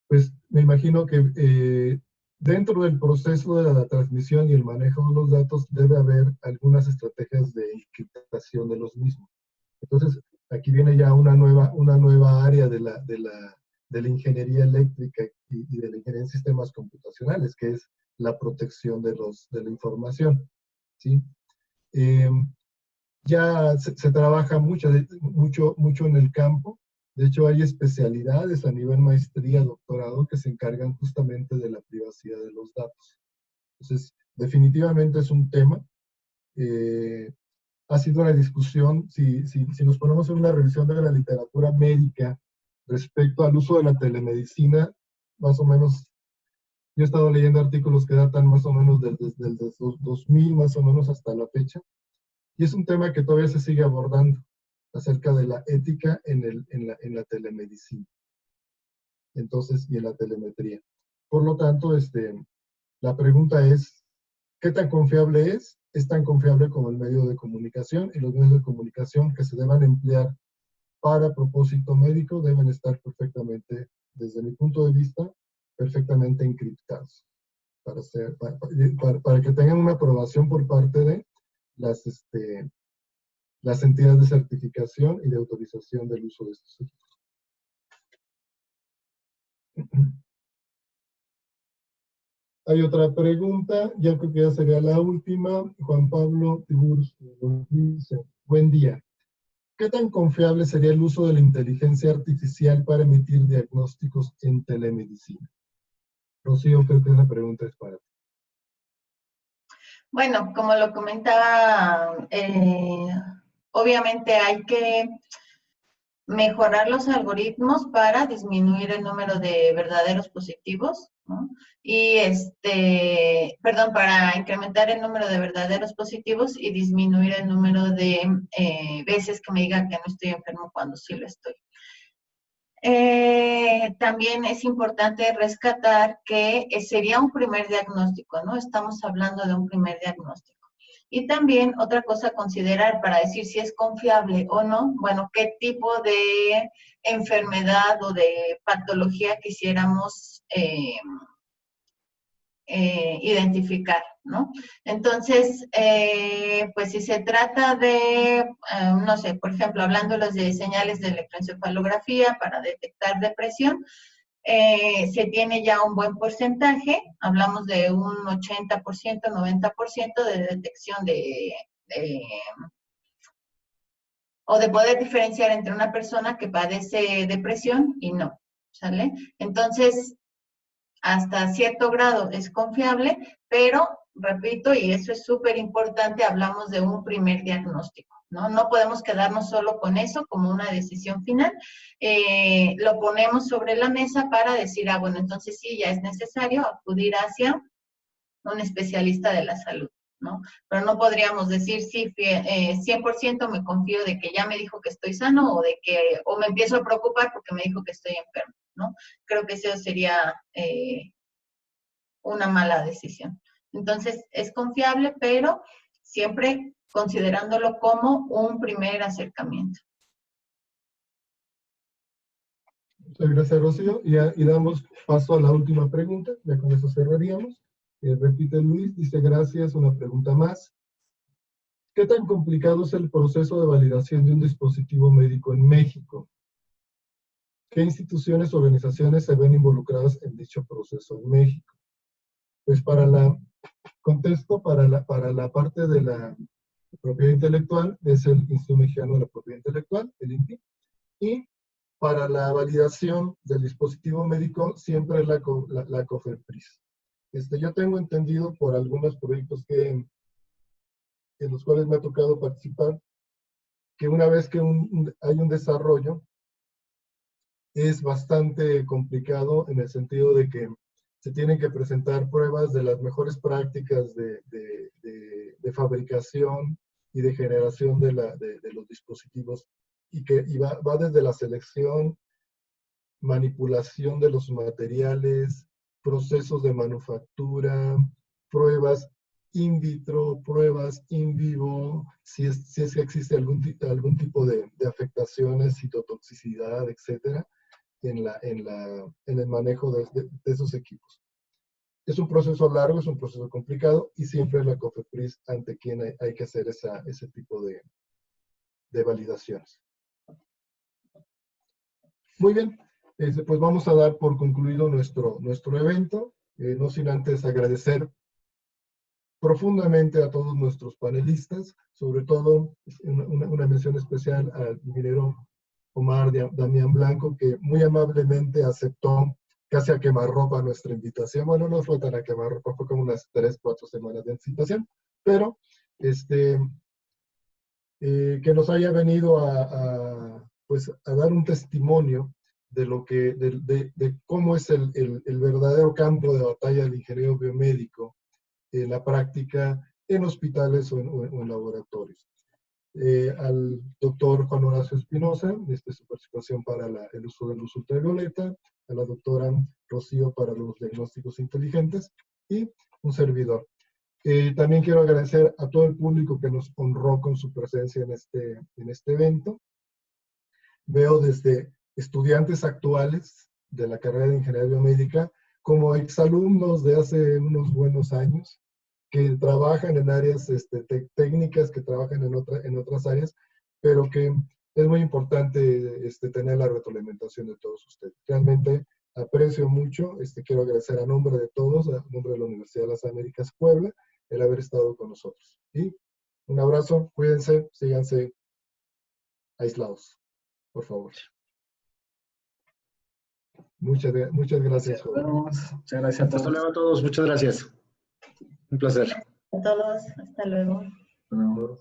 pues me imagino que dentro del proceso de la transmisión y el manejo de los datos debe haber algunas estrategias de encriptación de los mismos. Entonces, aquí viene ya una nueva área de la ingeniería eléctrica y de la ingeniería en sistemas computacionales, que es la protección de la información, ¿sí? Ya se trabaja mucho en el campo. De hecho, hay especialidades a nivel maestría, doctorado, que se encargan justamente de la privacidad de los datos. Entonces, definitivamente es un tema. Ha sido una discusión, si nos ponemos en una revisión de la literatura médica respecto al uso de la telemedicina, más o menos, yo he estado leyendo artículos que datan más o menos desde el 2000, más o menos hasta la fecha, y es un tema que todavía se sigue abordando acerca de la ética en la telemedicina. Entonces, y en la telemetría. Por lo tanto, la pregunta es, ¿qué tan confiable es? Es tan confiable como el medio de comunicación, y los medios de comunicación que se deban emplear para propósito médico deben estar perfectamente, desde mi punto de vista, perfectamente encriptados, para que tengan una aprobación por parte de las entidades de certificación y de autorización del uso de estos equipos. Hay otra pregunta, ya creo que ya sería la última. Juan Pablo Tiburcio nos dice, buen día. ¿Qué tan confiable sería el uso de la inteligencia artificial para emitir diagnósticos en telemedicina? Rocío, creo que esa pregunta es para ti. Bueno, como lo comentaba, obviamente hay que mejorar los algoritmos para disminuir el número de verdaderos positivos, ¿no? Y para incrementar el número de verdaderos positivos y disminuir el número de veces que me digan que no estoy enfermo cuando sí lo estoy. También es importante rescatar que sería un primer diagnóstico, ¿no? Estamos hablando de un primer diagnóstico. Y también otra cosa a considerar para decir si es confiable o no, bueno, qué tipo de enfermedad o de patología quisiéramos identificar, ¿no? Entonces, pues si se trata de, no sé, por ejemplo, hablándolos de señales de electroencefalografía para detectar depresión, se tiene ya un buen porcentaje, hablamos de un 80%, 90% de detección o de poder diferenciar entre una persona que padece depresión y no, ¿sale? Entonces, hasta cierto grado es confiable, pero, repito, y eso es súper importante, hablamos de un primer diagnóstico, ¿no? No podemos quedarnos solo con eso como una decisión final. Lo ponemos sobre la mesa para decir, bueno, entonces sí, ya es necesario acudir hacia un especialista de la salud, ¿no? Pero no podríamos decir, sí, 100% me confío de que ya me dijo que estoy sano o me empiezo a preocupar porque me dijo que estoy enfermo, ¿no? Creo que eso sería una mala decisión. Entonces, es confiable, pero siempre considerándolo como un primer acercamiento. Muchas gracias, Rocío. Y damos paso a la última pregunta, ya con eso cerraríamos. Repite Luis, dice gracias, una pregunta más. ¿Qué tan complicado es el proceso de validación de un dispositivo médico en México? ¿Qué instituciones o organizaciones se ven involucradas en dicho proceso en México? Pues para la parte de la propiedad intelectual es el Instituto Mexicano de la Propiedad Intelectual, el INPI, y para la validación del dispositivo médico siempre es la COFEPRIS. Yo tengo entendido por algunos proyectos en los cuales me ha tocado participar, que una vez que hay un desarrollo, es bastante complicado en el sentido de que se tienen que presentar pruebas de las mejores prácticas de fabricación y de generación de los dispositivos, y va desde la selección, manipulación de los materiales, procesos de manufactura, pruebas in vitro, pruebas in vivo, si es que existe algún tipo de afectaciones, citotoxicidad, etcétera, en el manejo de esos equipos. es un proceso largo, es un proceso complicado, y siempre es la COFEPRIS ante quien hay que hacer ese tipo de validaciones. Muy bien, pues vamos a dar por concluido nuestro evento, no sin antes agradecer profundamente a todos nuestros panelistas, sobre todo una mención especial al ingeniero Omar Damián Blanco, que muy amablemente aceptó casi a quemarropa nuestra invitación. Bueno, no fue tan a quemarropa, fue como unas 3, 4 semanas de anticipación, pero que nos haya venido pues, a dar un testimonio de de cómo es el verdadero campo de batalla del ingeniero biomédico en la práctica en hospitales o en laboratorios. Al doctor Juan Horacio Espinosa, su participación para el uso de luz ultravioleta, a la doctora Rocío para los diagnósticos inteligentes, y un servidor. También quiero agradecer a todo el público que nos honró con su presencia en este evento. Veo desde estudiantes actuales de la carrera de Ingeniería Biomédica como exalumnos de hace unos buenos años, que trabajan en áreas técnicas, que trabajan en otras áreas, pero que es muy importante tener la retroalimentación de todos ustedes. Realmente aprecio mucho, quiero agradecer a nombre de todos, a nombre de la Universidad de las Américas Puebla, el haber estado con nosotros. Y un abrazo, cuídense, síganse aislados, por favor. Muchas gracias. Muchas gracias a todos. Hasta luego a todos, muchas gracias. Un placer. A todos, hasta luego. Hasta luego.